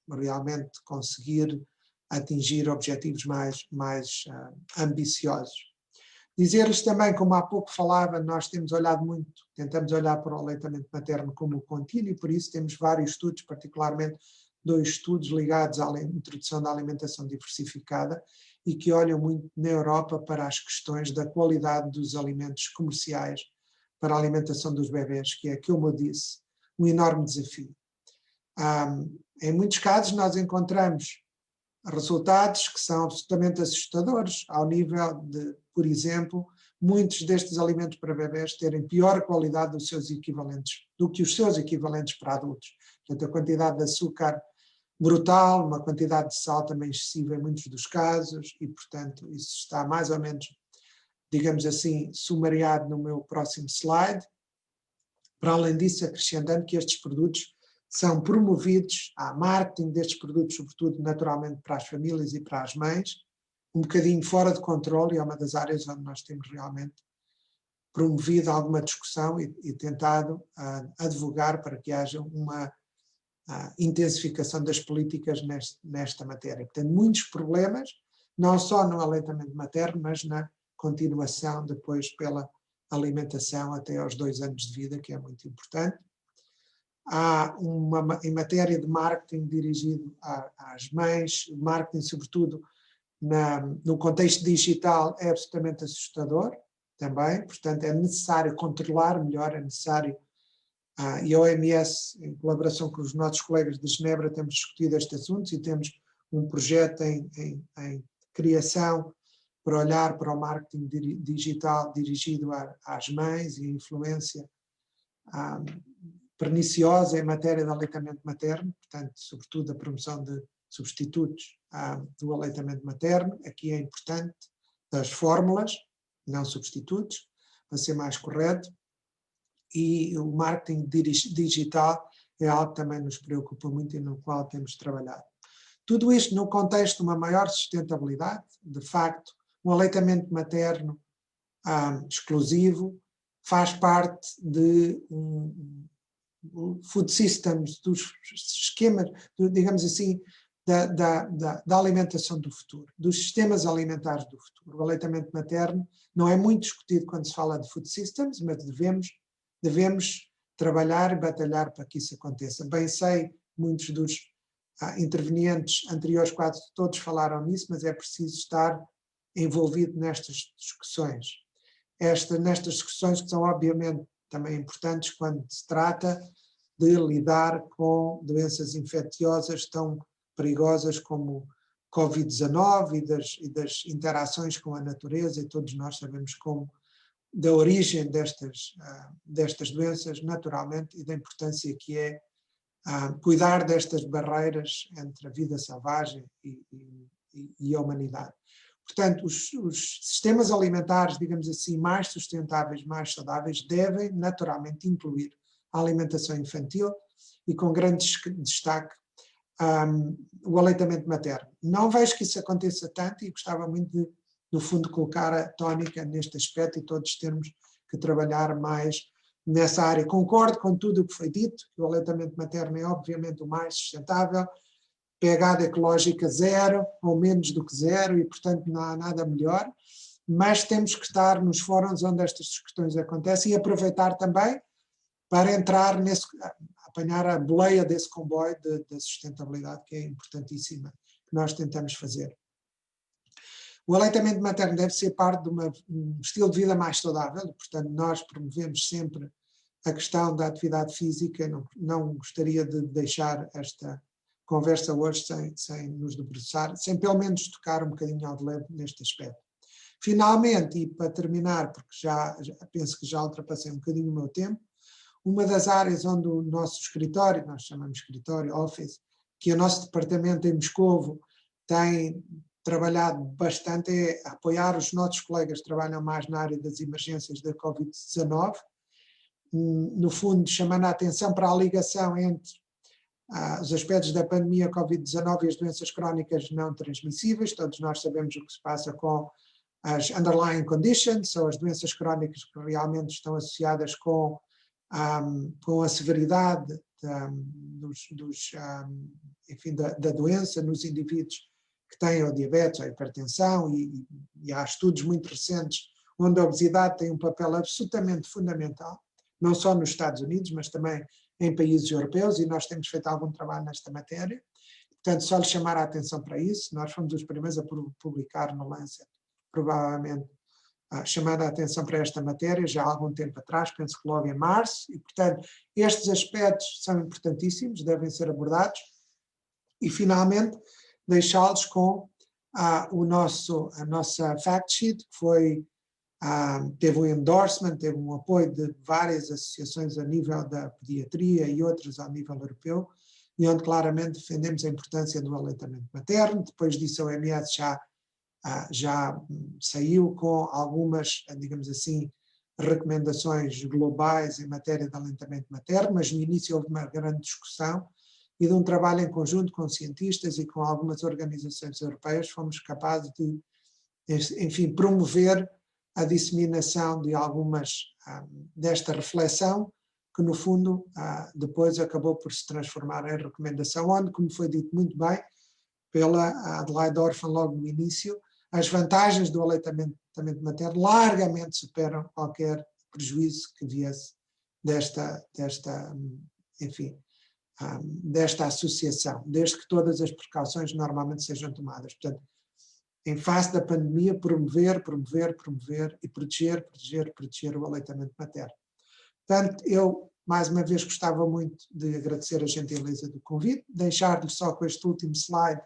realmente conseguir atingir objetivos mais ambiciosos. Dizer-lhes também, como há pouco falava, nós temos olhado muito, tentamos olhar para o aleitamento materno como contínuo e por isso temos vários estudos, particularmente 2 estudos ligados à introdução da alimentação diversificada e que olham muito na Europa para as questões da qualidade dos alimentos comerciais para a alimentação dos bebés, que é, como eu disse, um enorme desafio. Em muitos casos nós encontramos resultados que são absolutamente assustadores, ao nível de, por exemplo, muitos destes alimentos para bebés terem pior qualidade do que os seus equivalentes para adultos. Portanto, a quantidade de açúcar brutal, uma quantidade de sal também excessiva em muitos dos casos e, portanto, isso está mais ou menos, digamos assim, sumariado no meu próximo slide. Para além disso, acrescentando que estes produtos são promovidos, há marketing destes produtos, sobretudo naturalmente para as famílias e para as mães, um bocadinho fora de controle, e é uma das áreas onde nós temos realmente promovido alguma discussão e tentado advogar para que haja uma intensificação das políticas nesta matéria. Portanto, muitos problemas, não só no aleitamento materno, mas na continuação depois pela alimentação até aos 2 anos de vida, que é muito importante. Há em matéria de marketing dirigido às mães, marketing sobretudo no contexto digital é absolutamente assustador também, portanto é necessário controlar melhor, é necessário, e a OMS, em colaboração com os nossos colegas de Genebra, temos discutido estes assuntos e temos um projeto em criação para olhar para o marketing digital dirigido às mães e a influência perniciosa em matéria de aleitamento materno, portanto, sobretudo a promoção de substitutos do aleitamento materno. Aqui é importante as fórmulas, não substitutos, para ser mais correto, e o marketing digital é algo que também nos preocupa muito e no qual temos trabalhado. Tudo isto no contexto de uma maior sustentabilidade, de facto, o aleitamento materno exclusivo faz parte de food systems, dos esquemas, digamos assim, da alimentação do futuro, dos sistemas alimentares do futuro. O aleitamento materno não é muito discutido quando se fala de food systems, mas devemos trabalhar e batalhar para que isso aconteça. Bem sei, muitos dos intervenientes anteriores quase todos falaram nisso, mas é preciso estar envolvido nestas discussões. Nestas discussões que são obviamente também importantes quando se trata de lidar com doenças infecciosas tão perigosas como Covid-19 e das interações com a natureza, e todos nós sabemos como da origem destas doenças, naturalmente, e da importância que é cuidar destas barreiras entre a vida selvagem e a humanidade. Portanto, os sistemas alimentares, digamos assim, mais sustentáveis, mais saudáveis, devem naturalmente incluir a alimentação infantil e com grande destaque o aleitamento materno. Não vejo que isso aconteça tanto e gostava muito de, no fundo, colocar a tónica neste aspecto e todos termos que trabalhar mais nessa área. Concordo com tudo o que foi dito, que o aleitamento materno é obviamente o mais sustentável, pegada ecológica zero, ou menos do que zero, e portanto não há nada melhor, mas temos que estar nos fóruns onde estas questões acontecem e aproveitar também para entrar apanhar a boleia desse comboio da sustentabilidade, que é importantíssima, que nós tentamos fazer. O aleitamento materno deve ser parte de um estilo de vida mais saudável, portanto nós promovemos sempre a questão da atividade física, não gostaria de deixar esta conversa hoje sem nos debruçar, sem pelo menos tocar um bocadinho ao de leve neste aspecto. Finalmente, e para terminar, porque já penso que já ultrapassei um bocadinho o meu tempo, uma das áreas onde o nosso escritório, nós chamamos escritório, office, que o nosso departamento em Moscovo tem trabalhado bastante é apoiar os nossos colegas que trabalham mais na área das emergências da Covid-19, no fundo chamando a atenção para a ligação entre os aspectos da pandemia Covid-19 e as doenças crónicas não transmissíveis. Todos nós sabemos o que se passa com as underlying conditions, ou as doenças crónicas que realmente estão associadas com a severidade da doença nos indivíduos que têm ou diabetes ou hipertensão, e há estudos muito recentes onde a obesidade tem um papel absolutamente fundamental, não só nos Estados Unidos, mas também em países europeus, e nós temos feito algum trabalho nesta matéria. Portanto, só lhe chamar a atenção para isso. Nós fomos os primeiros a publicar no Lancet, provavelmente, chamando a atenção para esta matéria já há algum tempo atrás, penso que logo em março, e, portanto, estes aspectos são importantíssimos, devem ser abordados, e, finalmente, deixá-los com a nossa fact sheet, que teve um endorsement, teve um apoio de várias associações a nível da pediatria e outras a nível europeu, e onde claramente defendemos a importância do aleitamento materno. Depois disso a OMS já saiu com algumas, digamos assim, recomendações globais em matéria de aleitamento materno, mas no início houve uma grande discussão e de um trabalho em conjunto com cientistas e com algumas organizações europeias fomos capazes de, enfim, promover a disseminação de algumas desta reflexão, que no fundo depois acabou por se transformar em recomendação, onde, como foi dito muito bem pela Adelaide Orphan logo no início, as vantagens do aleitamento materno largamente superam qualquer prejuízo que viesse desta associação, desde que todas as precauções normalmente sejam tomadas. Portanto, em face da pandemia, promover e proteger o aleitamento materno. Portanto, eu, mais uma vez, gostava muito de agradecer a gentileza do convite, deixar-lhe só com este último slide,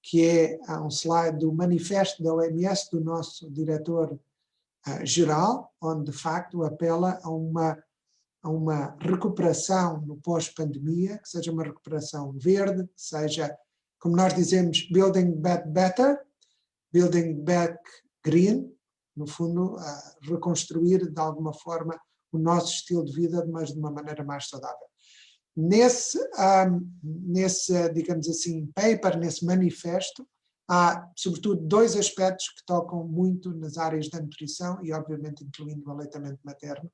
que é um slide do manifesto da OMS, do nosso diretor-geral, onde, de facto, apela a uma recuperação no pós-pandemia, que seja uma recuperação verde, que seja, como nós dizemos, building back better, building back green, no fundo, reconstruir de alguma forma o nosso estilo de vida, mas de uma maneira mais saudável. Nesse, digamos assim, paper, nesse manifesto, há sobretudo dois aspectos que tocam muito nas áreas da nutrição e, obviamente, incluindo o aleitamento materno,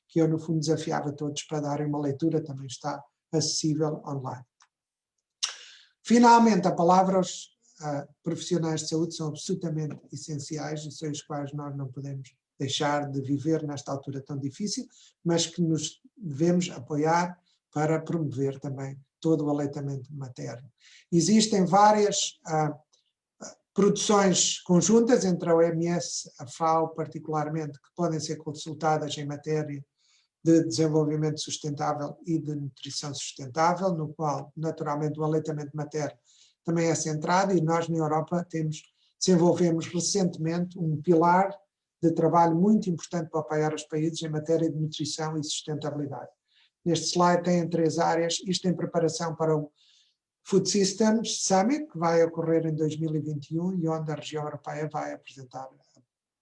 que eu, no fundo, desafiava todos para darem uma leitura, também está acessível online. Finalmente, a palavra aos profissionais de saúde são absolutamente essenciais e sem os quais nós não podemos deixar de viver nesta altura tão difícil, mas que nos devemos apoiar para promover também todo o aleitamento materno. Existem várias produções conjuntas entre a OMS, a FAO particularmente, que podem ser consultadas em matéria de desenvolvimento sustentável e de nutrição sustentável, no qual, naturalmente, o aleitamento materno também é centrado, e nós, na Europa, desenvolvemos recentemente um pilar de trabalho muito importante para apoiar os países em matéria de nutrição e sustentabilidade. Neste slide tem 3 áreas, isto em preparação para o Food Systems Summit, que vai ocorrer em 2021 e onde a região europeia vai apresentar,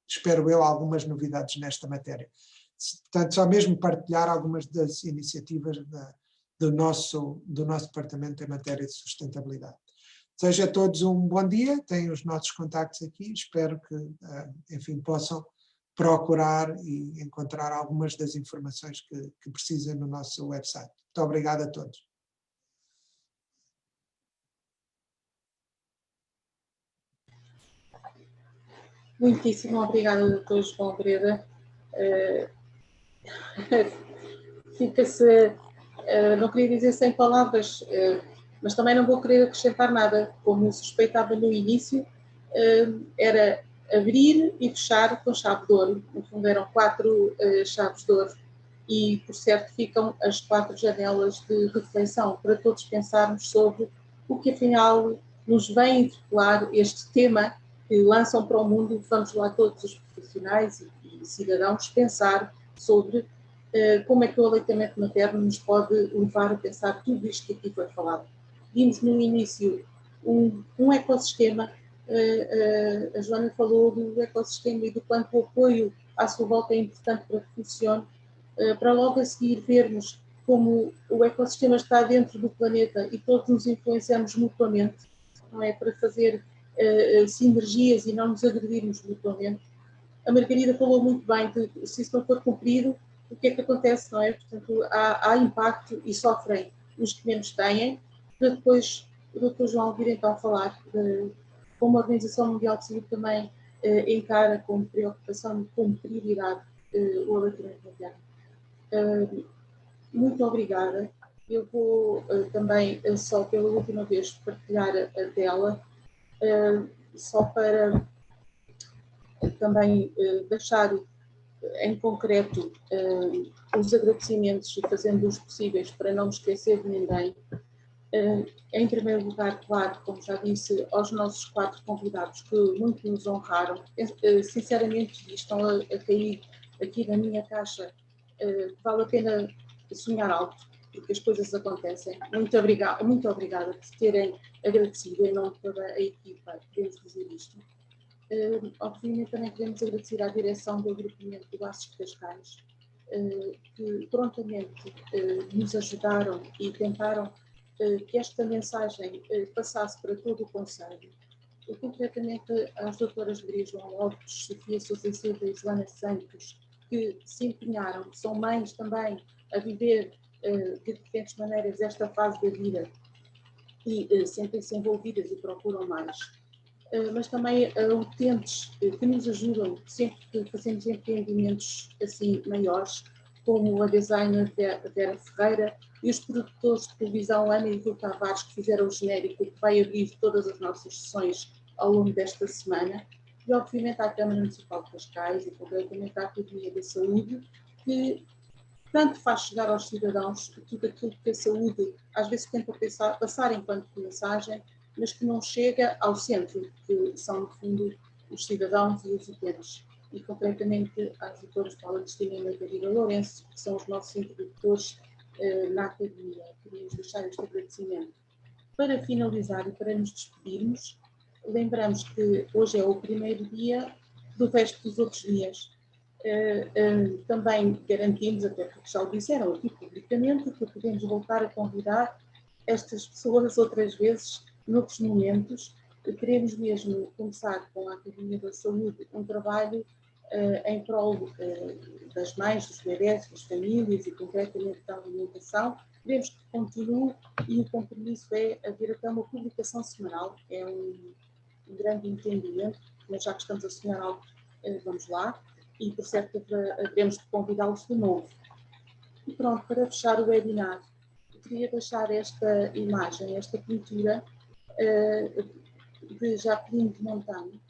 espero eu, algumas novidades nesta matéria. Portanto, só mesmo partilhar algumas das iniciativas do nosso departamento em matéria de sustentabilidade. Desejo a todos um bom dia, têm os nossos contactos aqui, espero que, enfim, possam procurar e encontrar algumas das informações que precisem no nosso website. Muito obrigado a todos. Muitíssimo obrigada, Dr. João Breda. Fica-se, não queria dizer sem palavras, mas também não vou querer acrescentar nada. Como suspeitava no início, era abrir e fechar com chave de ouro. No fundo eram 4 chaves de ouro e, por certo, ficam as 4 janelas de reflexão para todos pensarmos sobre o que afinal nos vem interpelar este tema que lançam para o mundo. Vamos lá todos os profissionais e cidadãos pensar sobre como é que o aleitamento materno nos pode levar a pensar tudo isto que aqui foi falado. Vimos no início um ecossistema, a Joana falou do ecossistema e do quanto o apoio à sua volta é importante para que funcione, para logo a seguir vermos como o ecossistema está dentro do planeta e todos nos influenciamos mutuamente, não é? Para fazer sinergias e não nos agredirmos mutuamente. A Margarida falou muito bem de se isso não for cumprido, o que é que acontece, não é? Portanto, há impacto e sofrem os que menos têm, para depois o Dr. João vir então falar de como a Organização Mundial de Saúde também encara como preocupação, como prioridade o aleitamento materno. Muito obrigada. Eu vou também, só pela última vez, partilhar a tela, só para também deixar em concreto os agradecimentos e fazendo-os possíveis para não me esquecer de ninguém. Em primeiro lugar, claro, como já disse, aos nossos 4 convidados que muito nos honraram. Sinceramente, estão a cair aqui na minha caixa. Vale a pena sonhar alto, porque as coisas acontecem. Muito obrigada por terem agradecido em nome de toda a equipa. Queremos dizer isto. Obviamente também queremos agradecer à direção do agrupamento do Aços de Cascais, que prontamente nos ajudaram e tentaram que esta mensagem passasse para todo o Conselho. Concretamente às doutoras Maria João Lopes, Sofia Sousa Silva e Joana Santos, que se empenharam, são mães também a viver de diferentes maneiras esta fase da vida e sentem-se envolvidas e procuram mais. Mas também utentes que nos ajudam sempre que fazemos empreendimentos assim maiores, como a designer Vera Ferreira e os produtores de televisão Ana e Rui Tavares, que fizeram o genérico que vai abrir todas as nossas sessões ao longo desta semana, e obviamente à Câmara Municipal de Cascais e concretamente à Academia da Saúde, que tanto faz chegar aos cidadãos tudo aquilo que a saúde às vezes tenta passar enquanto mensagem, mas que não chega ao centro, que são, no fundo, os cidadãos e os utentes. E, concretamente, às doutoras Paula Cristina e Margarida Lourenço, que são os nossos introdutores na Academia. Queríamos deixar este agradecimento. Para finalizar e para nos despedirmos, lembramos que hoje é o primeiro dia do resto dos outros dias. Também garantimos, até porque já o disseram aqui publicamente, que podemos voltar a convidar estas pessoas outras vezes, noutros momentos. Queremos mesmo começar com a Academia da Saúde um trabalho em prol das mães, dos bebés, das famílias e concretamente da alimentação. Queremos que continue e o compromisso é haver até uma publicação semanal. É um grande entendimento, mas já que estamos a sonhar algo, vamos lá. E, por certo, haveremos de convidá-los de novo. E pronto, para fechar o webinar, queria deixar esta imagem, esta pintura de Jacqueline de Montagne,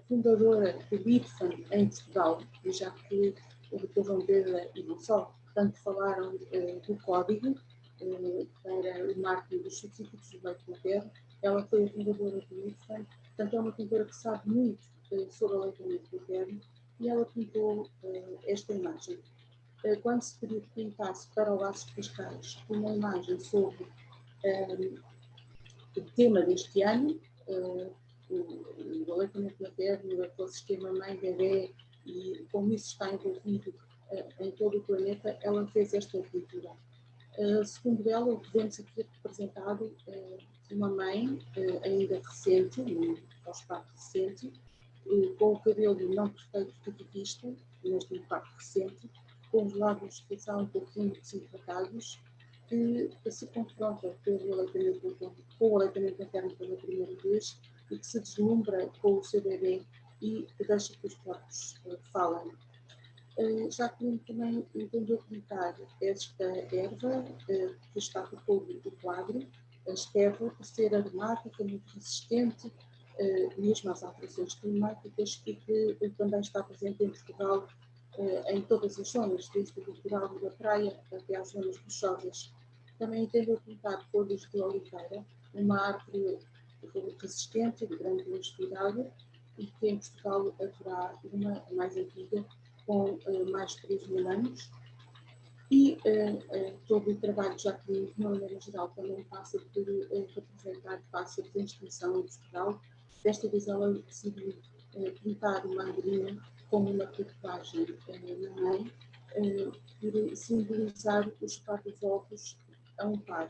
fundadora do BIPFAN em Portugal, e já que o Dr. João Breda, e não só, Tanto falaram do código para o marketing dos subsídios do leite materno. Ela foi a fundadora do IFA, portanto é uma pintora que sabe muito sobre o aleitamento materno, e ela pintou esta imagem. Quando se pediu que pintasse para o Laços de Cascais uma imagem sobre o tema deste ano, o aleitamento materno, o ecossistema mãe-bebê, e como isso está envolvido em todo o planeta, ela fez esta pintura. Segundo ela, o que vemos aqui representado uma mãe ainda recente, um pós-parto recente, com o cabelo não perfeito de vista, mas de um parto recente, com os lábios que são um pouquinho desidratados, que se confronta com o aleitamento materno pela primeira vez e que se deslumbra com o seu bebê e que deixa que os corpos falem. Jacqueline também entendeu pintar esta erva que está por todo o quadro, a esquerda, por ser aromática, muito resistente, mesmo às alterações climáticas, e que também está presente em Portugal em todas as zonas, desde o litoral da praia até às zonas rochosas. Também entendeu pintar folhas de oliveira, uma árvore resistente, de grande longevidade, e que em Portugal haverá uma mais antiga, com mais de 3.000 anos, e todo o trabalho de Jacqueline, de uma maneira geral, também passa por representar pássaros em extinção em Portugal. Desta vez ela decidiu pintar uma andorinha como uma tatuagem na mãe, por simbolizar os 4 ovos a um par.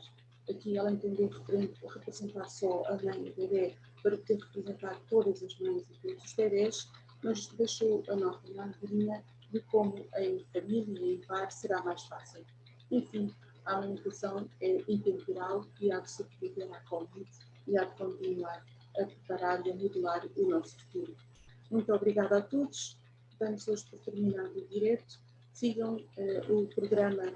Aqui ela entendeu representar só a mãe e o bebê para poder representar todas as mães e todos os bebés, mas deixou a nota na andorinha de como em família e em par será mais fácil. Enfim, a alimentação é intemporal e há de sobreviver à Covid e há de continuar a preparar e a modelar o nosso futuro. Muito obrigada a todos. Damos hoje por terminado o direto. Sigam o programa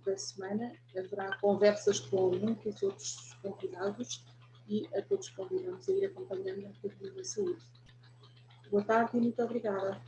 da semana. Haverá conversas com muitos outros convidados e a todos convidamos a ir acompanhando a Academia da Saúde. Boa tarde e muito obrigada.